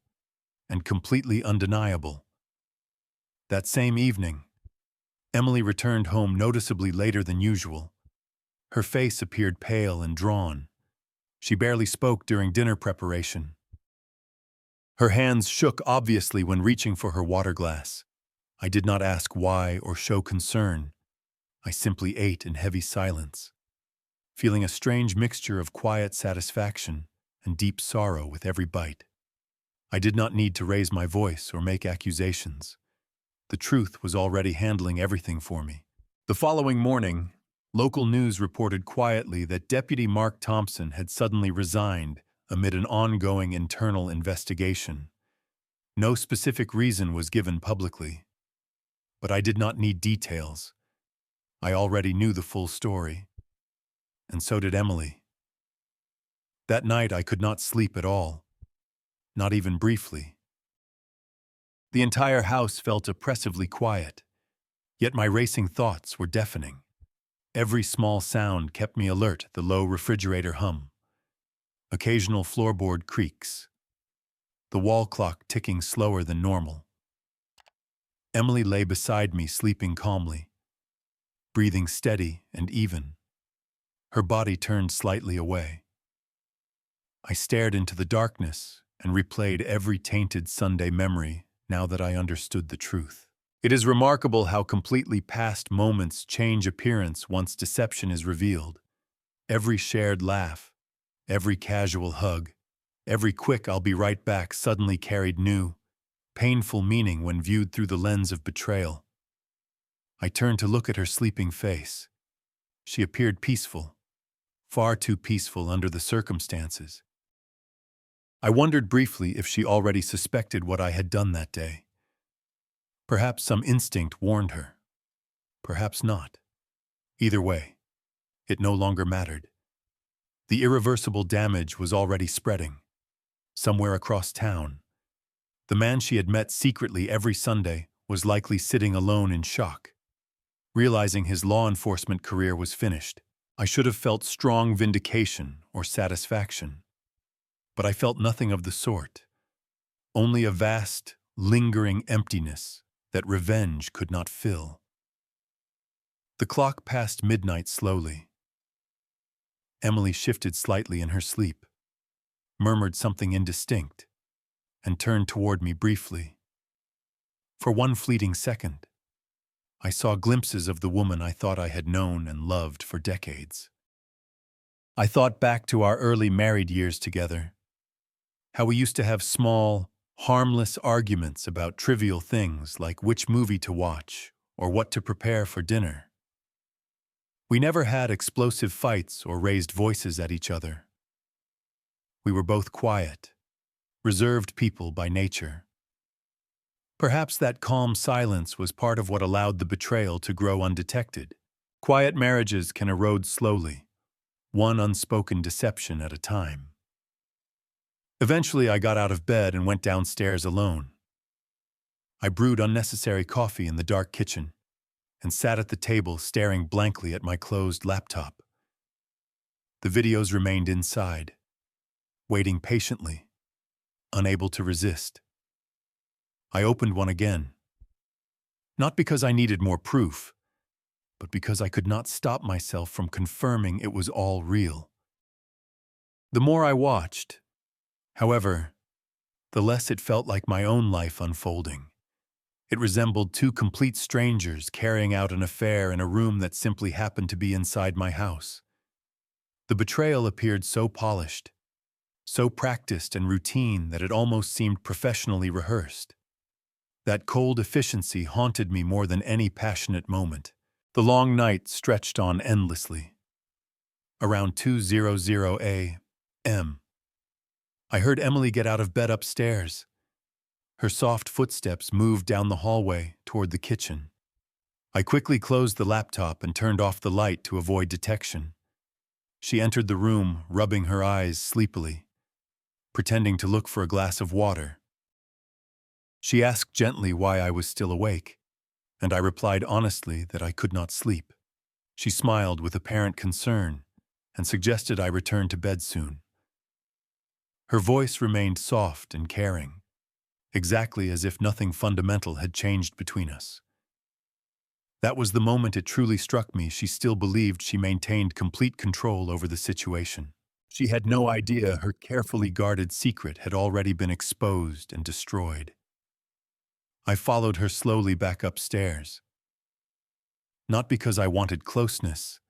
and completely undeniable. That same evening, Emily returned home noticeably later than usual. Her face appeared pale and drawn. She barely spoke during dinner preparation. Her hands shook obviously when reaching for her water glass. I did not ask why or show concern. I simply ate in heavy silence, feeling a strange mixture of quiet satisfaction and deep sorrow with every bite. I did not need to raise my voice or make accusations. The truth was already handling everything for me. The following morning, local news reported quietly that Deputy Mark Thompson had suddenly resigned amid an ongoing internal investigation. No specific reason was given publicly, but I did not need details. I already knew the full story, and so did Emily. That night I could not sleep at all, not even briefly. The entire house felt oppressively quiet, yet my racing thoughts were deafening. Every small sound kept me alert, the low refrigerator hum, occasional floorboard creaks, the wall clock ticking slower than normal. Emily lay beside me, sleeping calmly, breathing steady and even. Her body turned slightly away. I stared into the darkness and replayed every tainted Sunday memory now that I understood the truth. It is remarkable how completely past moments change appearance once deception is revealed. Every shared laugh, every casual hug, every quick "I'll be right back" suddenly carried new, painful meaning when viewed through the lens of betrayal. I turned to look at her sleeping face. She appeared peaceful, far too peaceful under the circumstances. I wondered briefly if she already suspected what I had done that day. Perhaps some instinct warned her. Perhaps not. Either way, it no longer mattered. The irreversible damage was already spreading. Somewhere across town, the man she had met secretly every Sunday was likely sitting alone in shock, realizing his law enforcement career was finished. I should have felt strong vindication or satisfaction, but I felt nothing of the sort. Only a vast, lingering emptiness that revenge could not fill. The clock passed midnight slowly. Emily shifted slightly in her sleep, murmured something indistinct, and turned toward me briefly. For one fleeting second, I saw glimpses of the woman I thought I had known and loved for decades. I thought back to our early married years together, how we used to have small, harmless arguments about trivial things like which movie to watch or what to prepare for dinner. We never had explosive fights or raised voices at each other. We were both quiet, reserved people by nature. Perhaps that calm silence was part of what allowed the betrayal to grow undetected. Quiet marriages can erode slowly, one unspoken deception at a time. Eventually, I got out of bed and went downstairs alone. I brewed unnecessary coffee in the dark kitchen and sat at the table staring blankly at my closed laptop. The videos remained inside, waiting patiently, unable to resist. I opened one again, not because I needed more proof, but because I could not stop myself from confirming it was all real. The more I watched, however, the less it felt like my own life unfolding. It resembled two complete strangers carrying out an affair in a room that simply happened to be inside my house. The betrayal appeared so polished, so practiced and routine that it almost seemed professionally rehearsed. That cold efficiency haunted me more than any passionate moment. The long night stretched on endlessly. Around 2:00 a.m., I heard Emily get out of bed upstairs. Her soft footsteps moved down the hallway toward the kitchen. I quickly closed the laptop and turned off the light to avoid detection. She entered the room, rubbing her eyes sleepily, pretending to look for a glass of water. She asked gently why I was still awake, and I replied honestly that I could not sleep. She smiled with apparent concern and suggested I return to bed soon. Her voice remained soft and caring, exactly as if nothing fundamental had changed between us. That was the moment it truly struck me she still believed she maintained complete control over the situation. She had no idea her carefully guarded secret had already been exposed and destroyed. I followed her slowly back upstairs, not because I wanted closeness,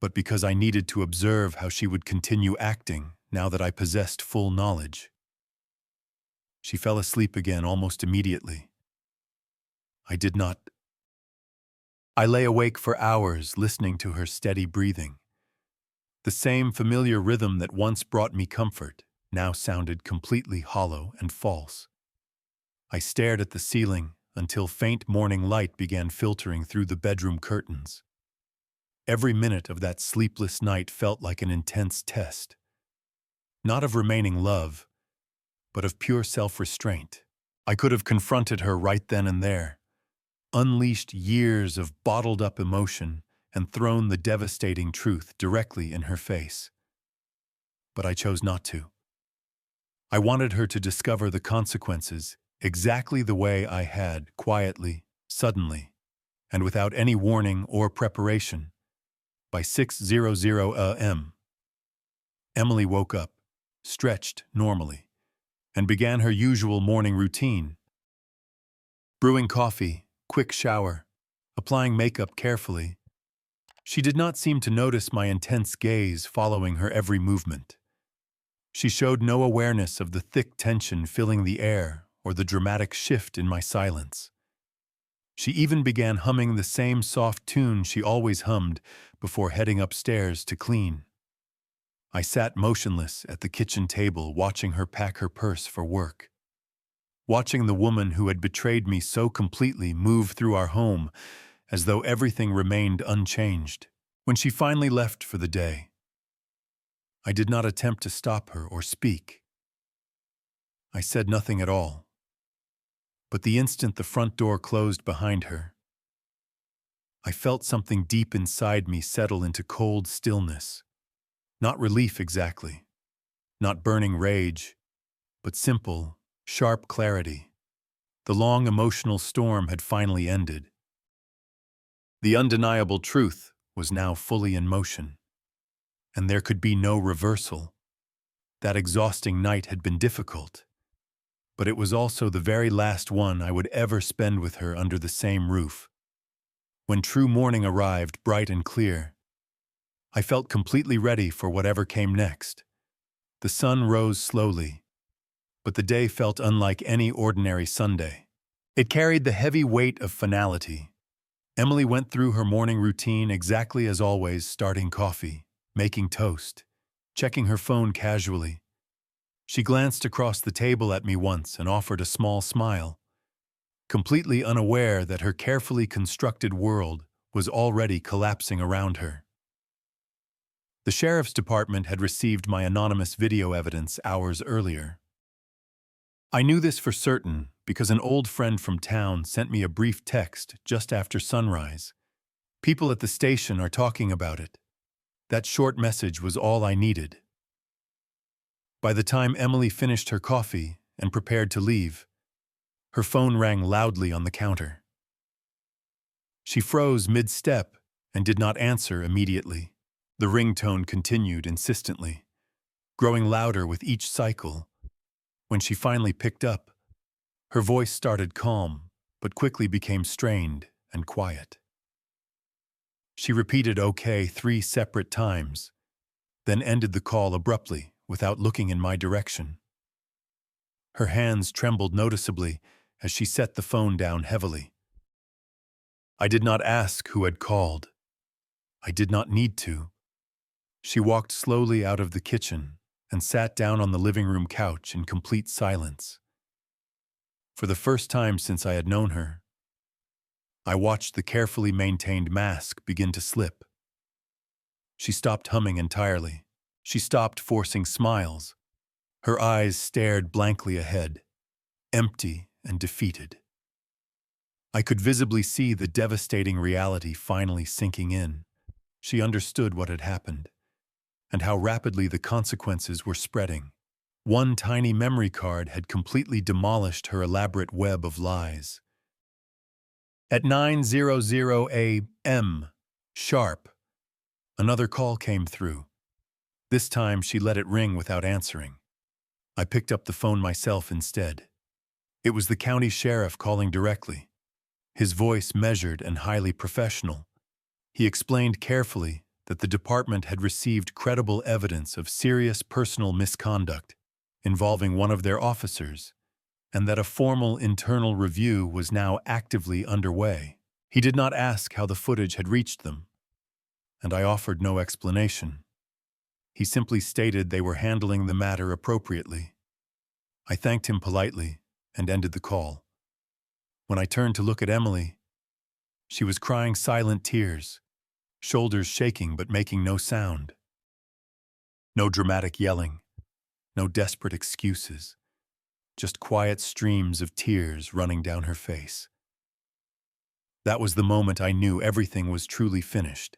but because I needed to observe how she would continue acting now that I possessed full knowledge. She fell asleep again almost immediately. I lay awake for hours listening to her steady breathing. The same familiar rhythm that once brought me comfort now sounded completely hollow and false. I stared at the ceiling until faint morning light began filtering through the bedroom curtains. Every minute of that sleepless night felt like an intense test, not of remaining love, but of pure self-restraint. I could have confronted her right then and there, unleashed years of bottled-up emotion, and thrown the devastating truth directly in her face. But I chose not to. I wanted her to discover the consequences exactly the way I had, quietly, suddenly, and without any warning or preparation. By 6:00 a.m., Emily woke up, stretched normally, and began her usual morning routine. Brewing coffee, quick shower, applying makeup carefully. She did not seem to notice my intense gaze following her every movement. She showed no awareness of the thick tension filling the air or the dramatic shift in my silence. She even began humming the same soft tune she always hummed before heading upstairs to clean. I sat motionless at the kitchen table watching her pack her purse for work. Watching the woman who had betrayed me so completely move through our home as though everything remained unchanged. When she finally left for the day, I did not attempt to stop her or speak. I said nothing at all. But the instant the front door closed behind her, I felt something deep inside me settle into cold stillness. Not relief exactly, not burning rage, but simple, sharp clarity. The long emotional storm had finally ended. The undeniable truth was now fully in motion, and there could be no reversal. That exhausting night had been difficult, but it was also the very last one I would ever spend with her under the same roof. When true morning arrived, bright and clear, I felt completely ready for whatever came next. The sun rose slowly, but the day felt unlike any ordinary Sunday. It carried the heavy weight of finality, Emily went through her morning routine exactly as always, starting coffee, making toast, checking her phone casually. She glanced across the table at me once and offered a small smile, completely unaware that her carefully constructed world was already collapsing around her. The sheriff's department had received my anonymous video evidence hours earlier. I knew this for certain because an old friend from town sent me a brief text just after sunrise. "People at the station are talking about it." That short message was all I needed. By the time Emily finished her coffee and prepared to leave, her phone rang loudly on the counter. She froze mid-step and did not answer immediately. The ringtone continued insistently, growing louder with each cycle. When she finally picked up, her voice started calm, but quickly became strained and quiet. She repeated "okay" 3 separate times, then ended the call abruptly without looking in my direction. Her hands trembled noticeably as she set the phone down heavily. I did not ask who had called. I did not need to. She walked slowly out of the kitchen and sat down on the living room couch in complete silence. For the first time since I had known her, I watched the carefully maintained mask begin to slip. She stopped humming entirely. She stopped forcing smiles. Her eyes stared blankly ahead, empty and defeated. I could visibly see the devastating reality finally sinking in. She understood what had happened, and how rapidly the consequences were spreading. One tiny memory card had completely demolished her elaborate web of lies. At 9:00 a.m. sharp, another call came through. This time she let it ring without answering. I picked up the phone myself instead. It was the county sheriff calling directly, his voice measured and highly professional. He explained carefully that the department had received credible evidence of serious personal misconduct involving one of their officers, and that a formal internal review was now actively underway. He did not ask how the footage had reached them, and I offered no explanation. He simply stated they were handling the matter appropriately. I thanked him politely and ended the call. When I turned to look at Emily, she was crying silent tears, shoulders shaking but making no sound. No dramatic yelling, no desperate excuses, just quiet streams of tears running down her face. That was the moment I knew everything was truly finished.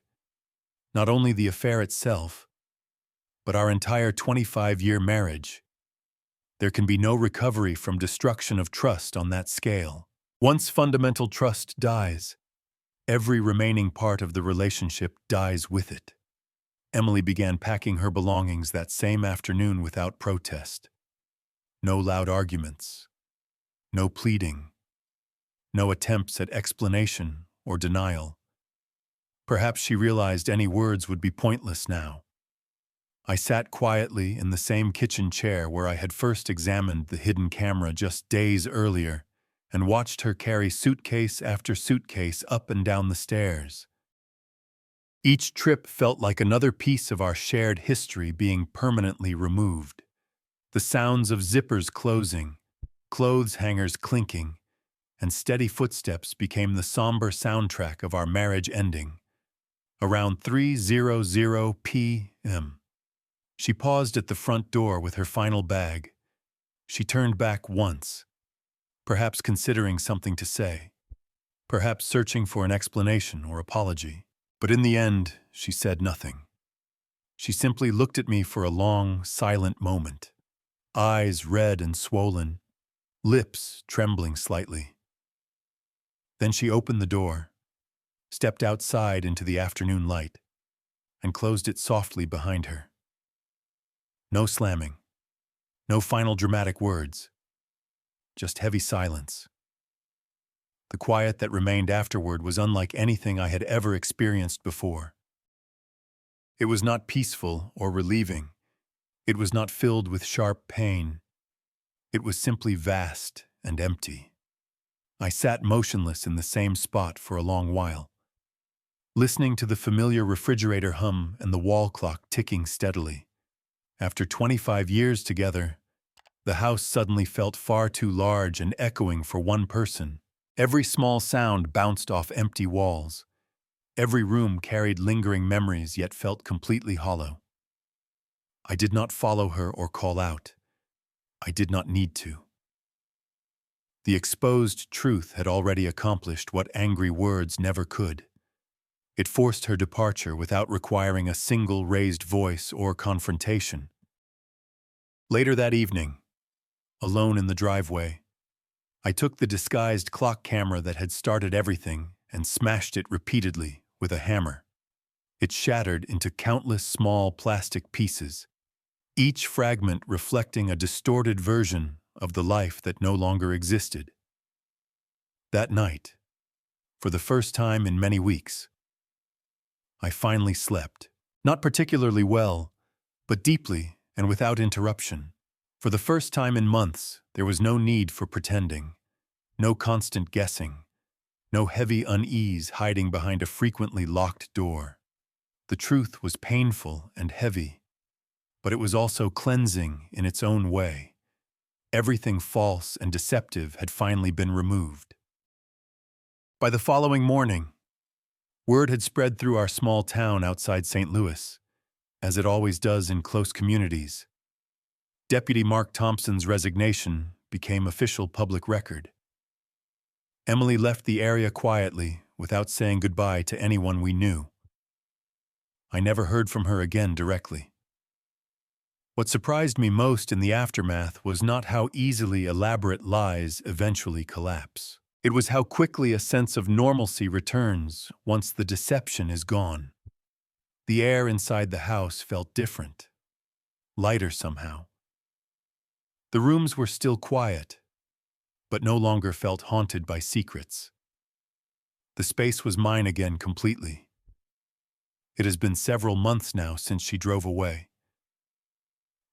Not only the affair itself, but our entire 25-year marriage. There can be no recovery from destruction of trust on that scale. Once fundamental trust dies, every remaining part of the relationship dies with it. Emily began packing her belongings that same afternoon without protest. No loud arguments, no pleading, no attempts at explanation or denial. Perhaps she realized any words would be pointless now. I sat quietly in the same kitchen chair where I had first examined the hidden camera just days earlier and watched her carry suitcase after suitcase up and down the stairs. Each trip felt like another piece of our shared history being permanently removed. The sounds of zippers closing, clothes hangers clinking, and steady footsteps became the somber soundtrack of our marriage ending. Around 3:00 p.m., she paused at the front door with her final bag. She turned back once, perhaps considering something to say, perhaps searching for an explanation or apology. But in the end, she said nothing. She simply looked at me for a long, silent moment, eyes red and swollen, lips trembling slightly. Then she opened the door, stepped outside into the afternoon light, and closed it softly behind her. No slamming, no final dramatic words, just heavy silence. The quiet that remained afterward was unlike anything I had ever experienced before. It was not peaceful or relieving. It was not filled with sharp pain. It was simply vast and empty. I sat motionless in the same spot for a long while, listening to the familiar refrigerator hum and the wall clock ticking steadily. After 25 years together, the house suddenly felt far too large and echoing for one person. Every small sound bounced off empty walls. Every room carried lingering memories yet felt completely hollow. I did not follow her or call out. I did not need to. The exposed truth had already accomplished what angry words never could. It forced her departure without requiring a single raised voice or confrontation. Later that evening, alone in the driveway, I took the disguised clock camera that had started everything and smashed it repeatedly with a hammer. It shattered into countless small plastic pieces, each fragment reflecting a distorted version of the life that no longer existed. That night, for the first time in many weeks, I finally slept. Not particularly well, but deeply and without interruption. For the first time in months, there was no need for pretending, no constant guessing, no heavy unease hiding behind a frequently locked door. The truth was painful and heavy, but it was also cleansing in its own way. Everything false and deceptive had finally been removed. By the following morning, word had spread through our small town outside St. Louis, as it always does in close communities. Deputy Mark Thompson's resignation became official public record. Emily left the area quietly, without saying goodbye to anyone we knew. I never heard from her again directly. What surprised me most in the aftermath was not how easily elaborate lies eventually collapse. It was how quickly a sense of normalcy returns once the deception is gone. The air inside the house felt different, lighter somehow. The rooms were still quiet, but no longer felt haunted by secrets. The space was mine again completely. It has been several months now since she drove away.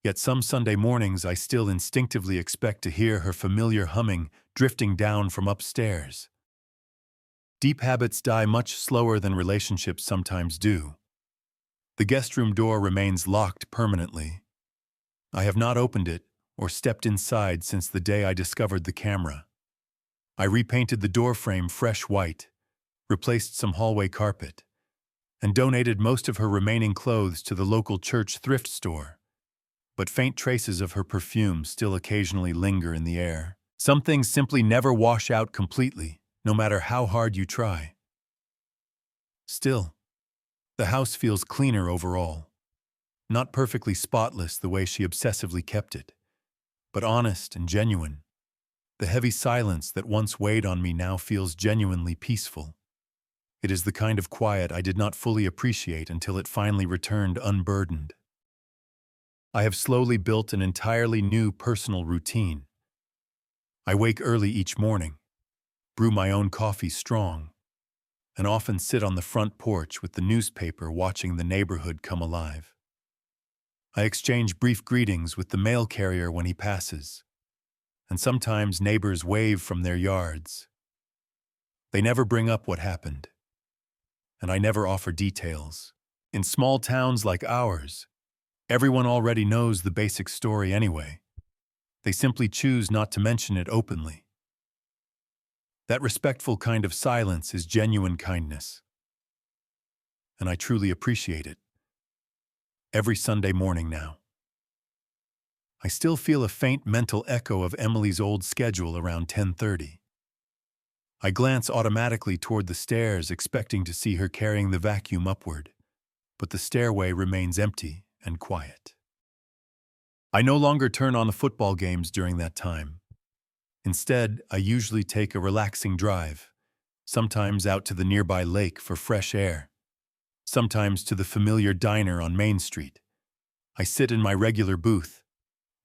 Yet some Sunday mornings I still instinctively expect to hear her familiar humming drifting down from upstairs. Deep habits die much slower than relationships sometimes do. The guest room door remains locked permanently. I have not opened it or stepped inside since the day I discovered the camera. I repainted the door frame fresh white, replaced some hallway carpet, and donated most of her remaining clothes to the local church thrift store. But faint traces of her perfume still occasionally linger in the air. Some things simply never wash out completely, no matter how hard you try. Still, the house feels cleaner overall. Not perfectly spotless the way she obsessively kept it, but honest and genuine. The heavy silence that once weighed on me now feels genuinely peaceful. It is the kind of quiet I did not fully appreciate until it finally returned unburdened. I have slowly built an entirely new personal routine. I wake early each morning, brew my own coffee strong, and often sit on the front porch with the newspaper watching the neighborhood come alive. I exchange brief greetings with the mail carrier when he passes, and sometimes neighbors wave from their yards. They never bring up what happened, and I never offer details. In small towns like ours, everyone already knows the basic story anyway. They simply choose not to mention it openly. That respectful kind of silence is genuine kindness, and I truly appreciate it. Every Sunday morning now, I still feel a faint mental echo of Emily's old schedule around 10:30. I glance automatically toward the stairs, expecting to see her carrying the vacuum upward, but the stairway remains empty and quiet. I no longer turn on the football games during that time. Instead, I usually take a relaxing drive, sometimes out to the nearby lake for fresh air, sometimes to the familiar diner on Main Street. I sit in my regular booth,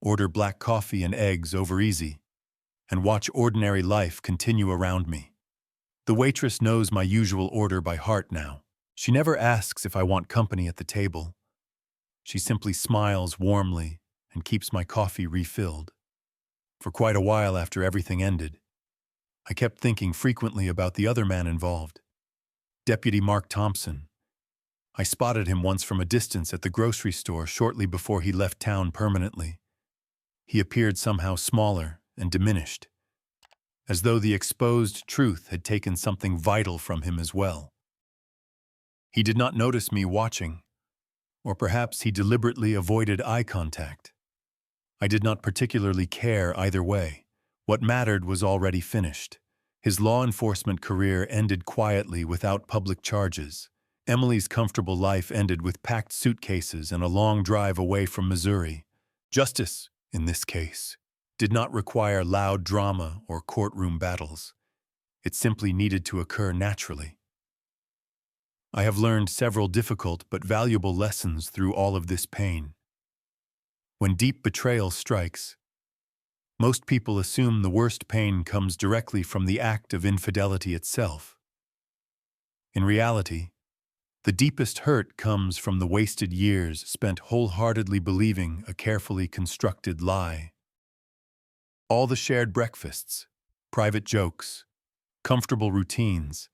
order black coffee and eggs over easy, and watch ordinary life continue around me. The waitress knows my usual order by heart now. She never asks if I want company at the table. She simply smiles warmly and keeps my coffee refilled. For quite a while after everything ended, I kept thinking frequently about the other man involved. Deputy Mark Thompson. I spotted him once from a distance at the grocery store shortly before he left town permanently. He appeared somehow smaller and diminished, as though the exposed truth had taken something vital from him as well. He did not notice me watching, or perhaps he deliberately avoided eye contact. I did not particularly care either way. What mattered was already finished. His law enforcement career ended quietly without public charges. Emily's comfortable life ended with packed suitcases and a long drive away from Missouri. Justice, in this case, did not require loud drama or courtroom battles. It simply needed to occur naturally. I have learned several difficult but valuable lessons through all of this pain. When deep betrayal strikes, most people assume the worst pain comes directly from the act of infidelity itself. In reality, the deepest hurt comes from the wasted years spent wholeheartedly believing a carefully constructed lie. All the shared breakfasts, private jokes, comfortable routines,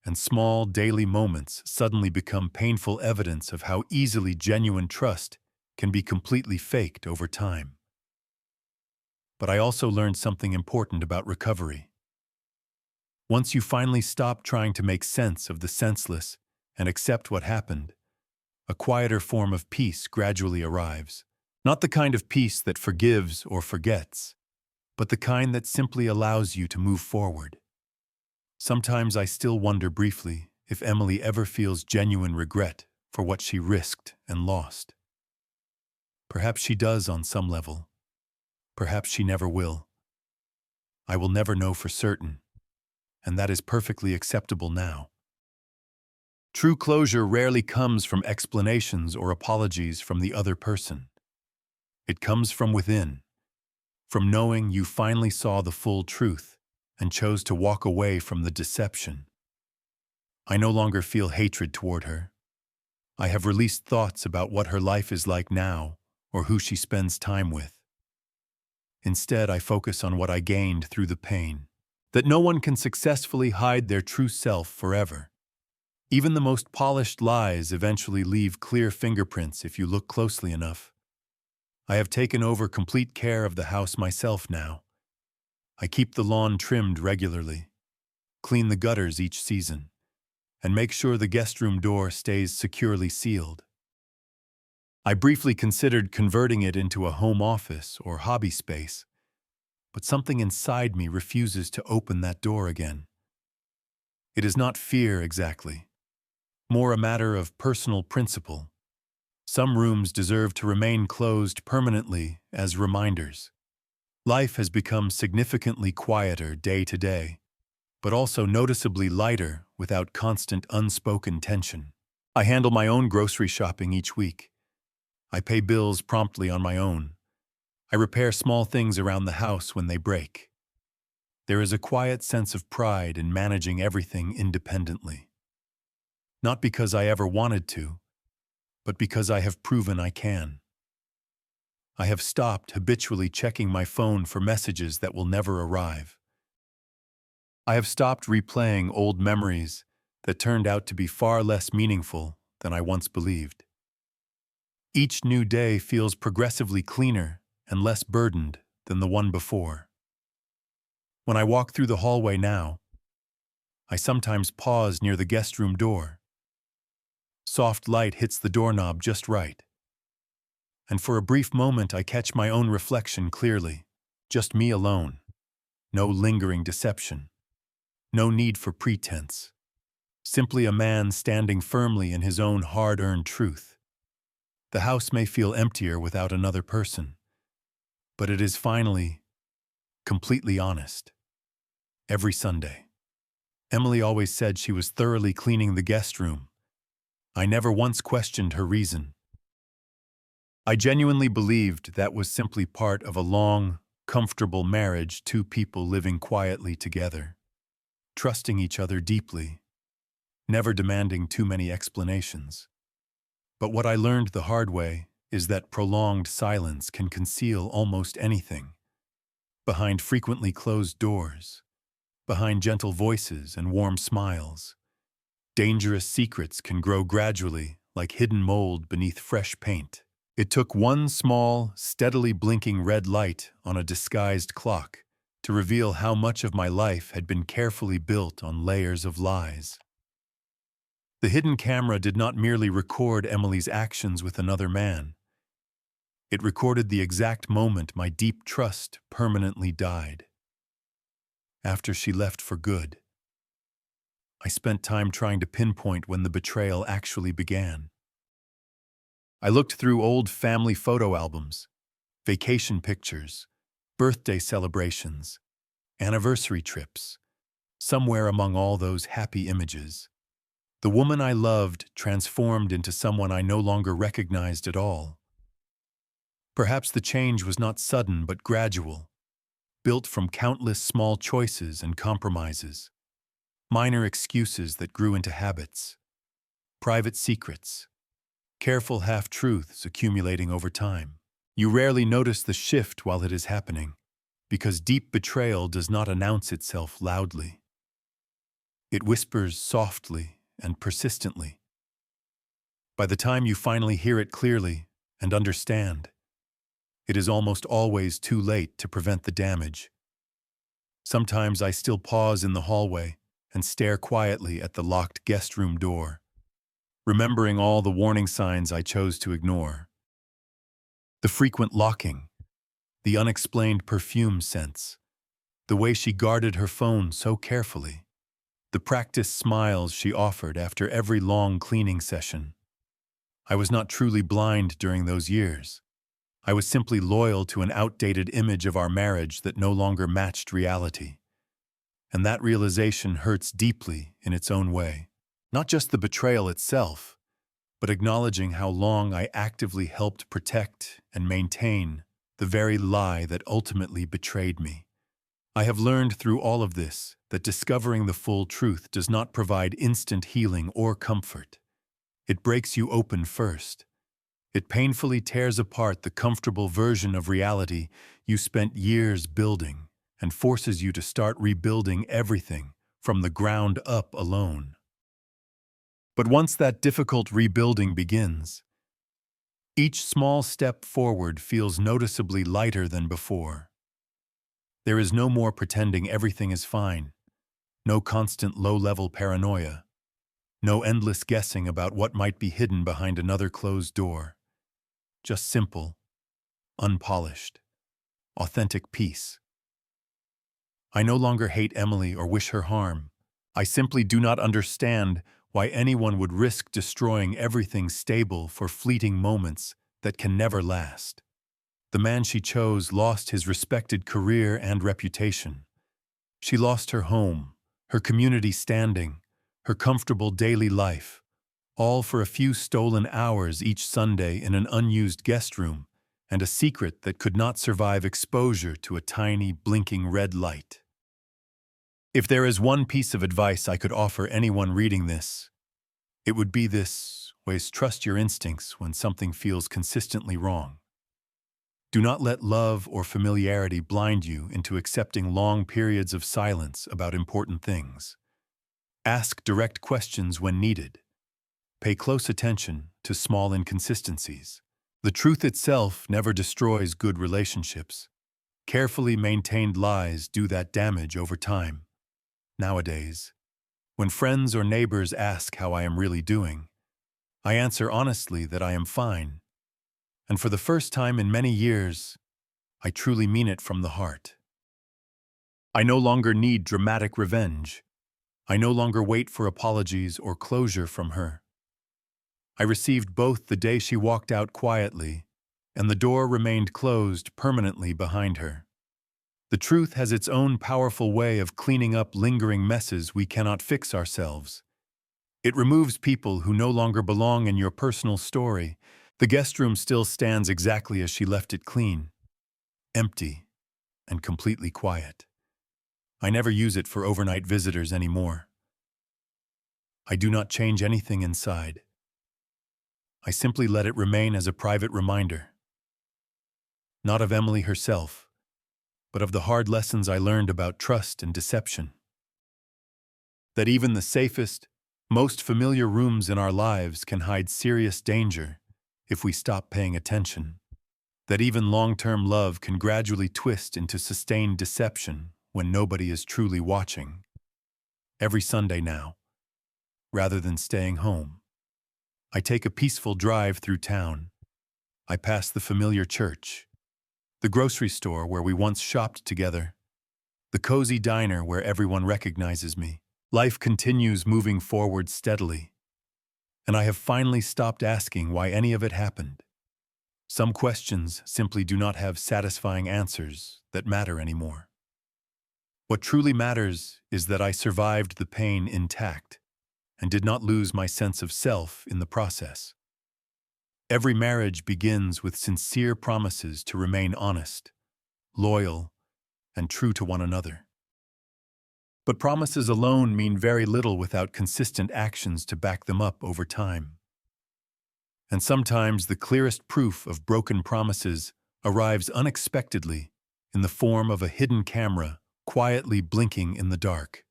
and small daily moments suddenly become painful evidence of how easily genuine trust can be completely faked over time. But I also learned something important about recovery. Once you finally stop trying to make sense of the senseless and accept what happened, a quieter form of peace gradually arrives. Not the kind of peace that forgives or forgets, but the kind that simply allows you to move forward. Sometimes I still wonder briefly if Emily ever feels genuine regret for what she risked and lost. Perhaps she does on some level. Perhaps she never will. I will never know for certain, and that is perfectly acceptable now. True closure rarely comes from explanations or apologies from the other person. It comes from within, from knowing you finally saw the full truth and chose to walk away from the deception. I no longer feel hatred toward her. I have released thoughts about what her life is like now or who she spends time with. Instead, I focus on what I gained through the pain, that no one can successfully hide their true self forever. Even the most polished lies eventually leave clear fingerprints if you look closely enough. I have taken over complete care of the house myself now. I keep the lawn trimmed regularly, clean the gutters each season, and make sure the guest room door stays securely sealed. I briefly considered converting it into a home office or hobby space, but something inside me refuses to open that door again. It is not fear exactly, more a matter of personal principle. Some rooms deserve to remain closed permanently as reminders. Life has become significantly quieter day to day, but also noticeably lighter without constant unspoken tension. I handle my own grocery shopping each week. I pay bills promptly on my own. I repair small things around the house when they break. There is a quiet sense of pride in managing everything independently. Not because I ever wanted to, but because I have proven I can. I have stopped habitually checking my phone for messages that will never arrive. I have stopped replaying old memories that turned out to be far less meaningful than I once believed. Each new day feels progressively cleaner and less burdened than the one before. When I walk through the hallway now, I sometimes pause near the guest room door. Soft light hits the doorknob just right. And for a brief moment I catch my own reflection clearly. Just me alone. No lingering deception. No need for pretense. Simply a man standing firmly in his own hard-earned truth. The house may feel emptier without another person, but it is finally completely honest. Every Sunday. Emily always said she was thoroughly cleaning the guest room. I never once questioned her reason. I genuinely believed that was simply part of a long, comfortable marriage, two people living quietly together, trusting each other deeply, never demanding too many explanations. But what I learned the hard way is that prolonged silence can conceal almost anything. Behind frequently closed doors, behind gentle voices and warm smiles, Dangerous secrets can grow gradually, like hidden mold beneath fresh paint. It took one small, steadily blinking red light on a disguised clock to reveal how much of my life had been carefully built on layers of lies. The hidden camera did not merely record Emily's actions with another man. It recorded the exact moment my deep trust permanently died. After she left for good, I spent time trying to pinpoint when the betrayal actually began. I looked through old family photo albums, vacation pictures, birthday celebrations, anniversary trips. Somewhere among all those happy images, the woman I loved transformed into someone I no longer recognized at all. Perhaps the change was not sudden but gradual, built from countless small choices and compromises, minor excuses that grew into habits, private secrets, careful half-truths accumulating over time. You rarely notice the shift while it is happening, because deep betrayal does not announce itself loudly. It whispers softly and persistently. By the time you finally hear it clearly and understand, it is almost always too late to prevent the damage. Sometimes I still pause in the hallway and stare quietly at the locked guest room door, remembering all the warning signs I chose to ignore. The frequent locking, the unexplained perfume scents, the way she guarded her phone so carefully, the practiced smiles she offered after every long cleaning session. I was not truly blind during those years. I was simply loyal to an outdated image of our marriage that no longer matched reality. And that realization hurts deeply in its own way. Not just the betrayal itself, but acknowledging how long I actively helped protect and maintain the very lie that ultimately betrayed me. I have learned through all of this that discovering the full truth does not provide instant healing or comfort. It breaks you open first. It painfully tears apart the comfortable version of reality you spent years building and forces you to start rebuilding everything from the ground up alone. But once that difficult rebuilding begins, each small step forward feels noticeably lighter than before. There is no more pretending everything is fine, no constant low-level paranoia, no endless guessing about what might be hidden behind another closed door. Just simple, unpolished, authentic peace. I no longer hate Emily or wish her harm. I simply do not understand why anyone would risk destroying everything stable for fleeting moments that can never last. The man she chose lost his respected career and reputation. She lost her home, her community standing, her comfortable daily life, all for a few stolen hours each Sunday in an unused guest room and a secret that could not survive exposure to a tiny, blinking red light. If there is one piece of advice I could offer anyone reading this, it would be this: ways trust your instincts when something feels consistently wrong. Do not let love or familiarity blind you into accepting long periods of silence about important things. Ask direct questions when needed. Pay close attention to small inconsistencies. The truth itself never destroys good relationships. Carefully maintained lies do that damage over time. Nowadays, when friends or neighbors ask how I am really doing, I answer honestly that I am fine. And for the first time in many years, I truly mean it from the heart. I no longer need dramatic revenge. I no longer wait for apologies or closure from her. I received both the day she walked out quietly, and the door remained closed permanently behind her. The truth has its own powerful way of cleaning up lingering messes we cannot fix ourselves. It removes people who no longer belong in your personal story. The guest room still stands exactly as she left it, clean, empty, and completely quiet. I never use it for overnight visitors anymore. I do not change anything inside. I simply let it remain as a private reminder, not of Emily herself, but of the hard lessons I learned about trust and deception. That even the safest, Most familiar rooms in our lives can hide serious danger if we stop paying attention. That even long-term love can gradually twist into sustained deception when nobody is truly watching. Every Sunday now, rather than staying home, I take a peaceful drive through town. I pass the familiar church, the grocery store where we once shopped together, the cozy diner where everyone recognizes me. Life continues moving forward steadily, and I have finally stopped asking why any of it happened. Some questions simply do not have satisfying answers that matter anymore. What truly matters is that I survived the pain intact and did not lose my sense of self in the process. Every marriage begins with sincere promises to remain honest, loyal, and true to one another. But promises alone mean very little without consistent actions to back them up over time. And sometimes the clearest proof of broken promises arrives unexpectedly in the form of a hidden camera quietly blinking in the dark,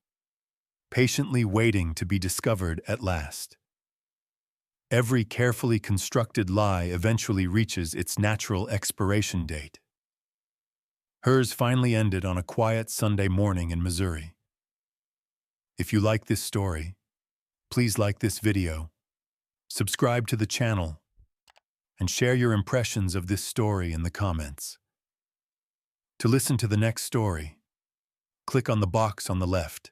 patiently waiting to be discovered at last. Every carefully constructed lie eventually reaches its natural expiration date. Hers finally ended on a quiet Sunday morning in Missouri. If you like this story, please like this video, subscribe to the channel, and share your impressions of this story in the comments. To listen to the next story, click on the box on the left.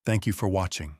Thank you for watching.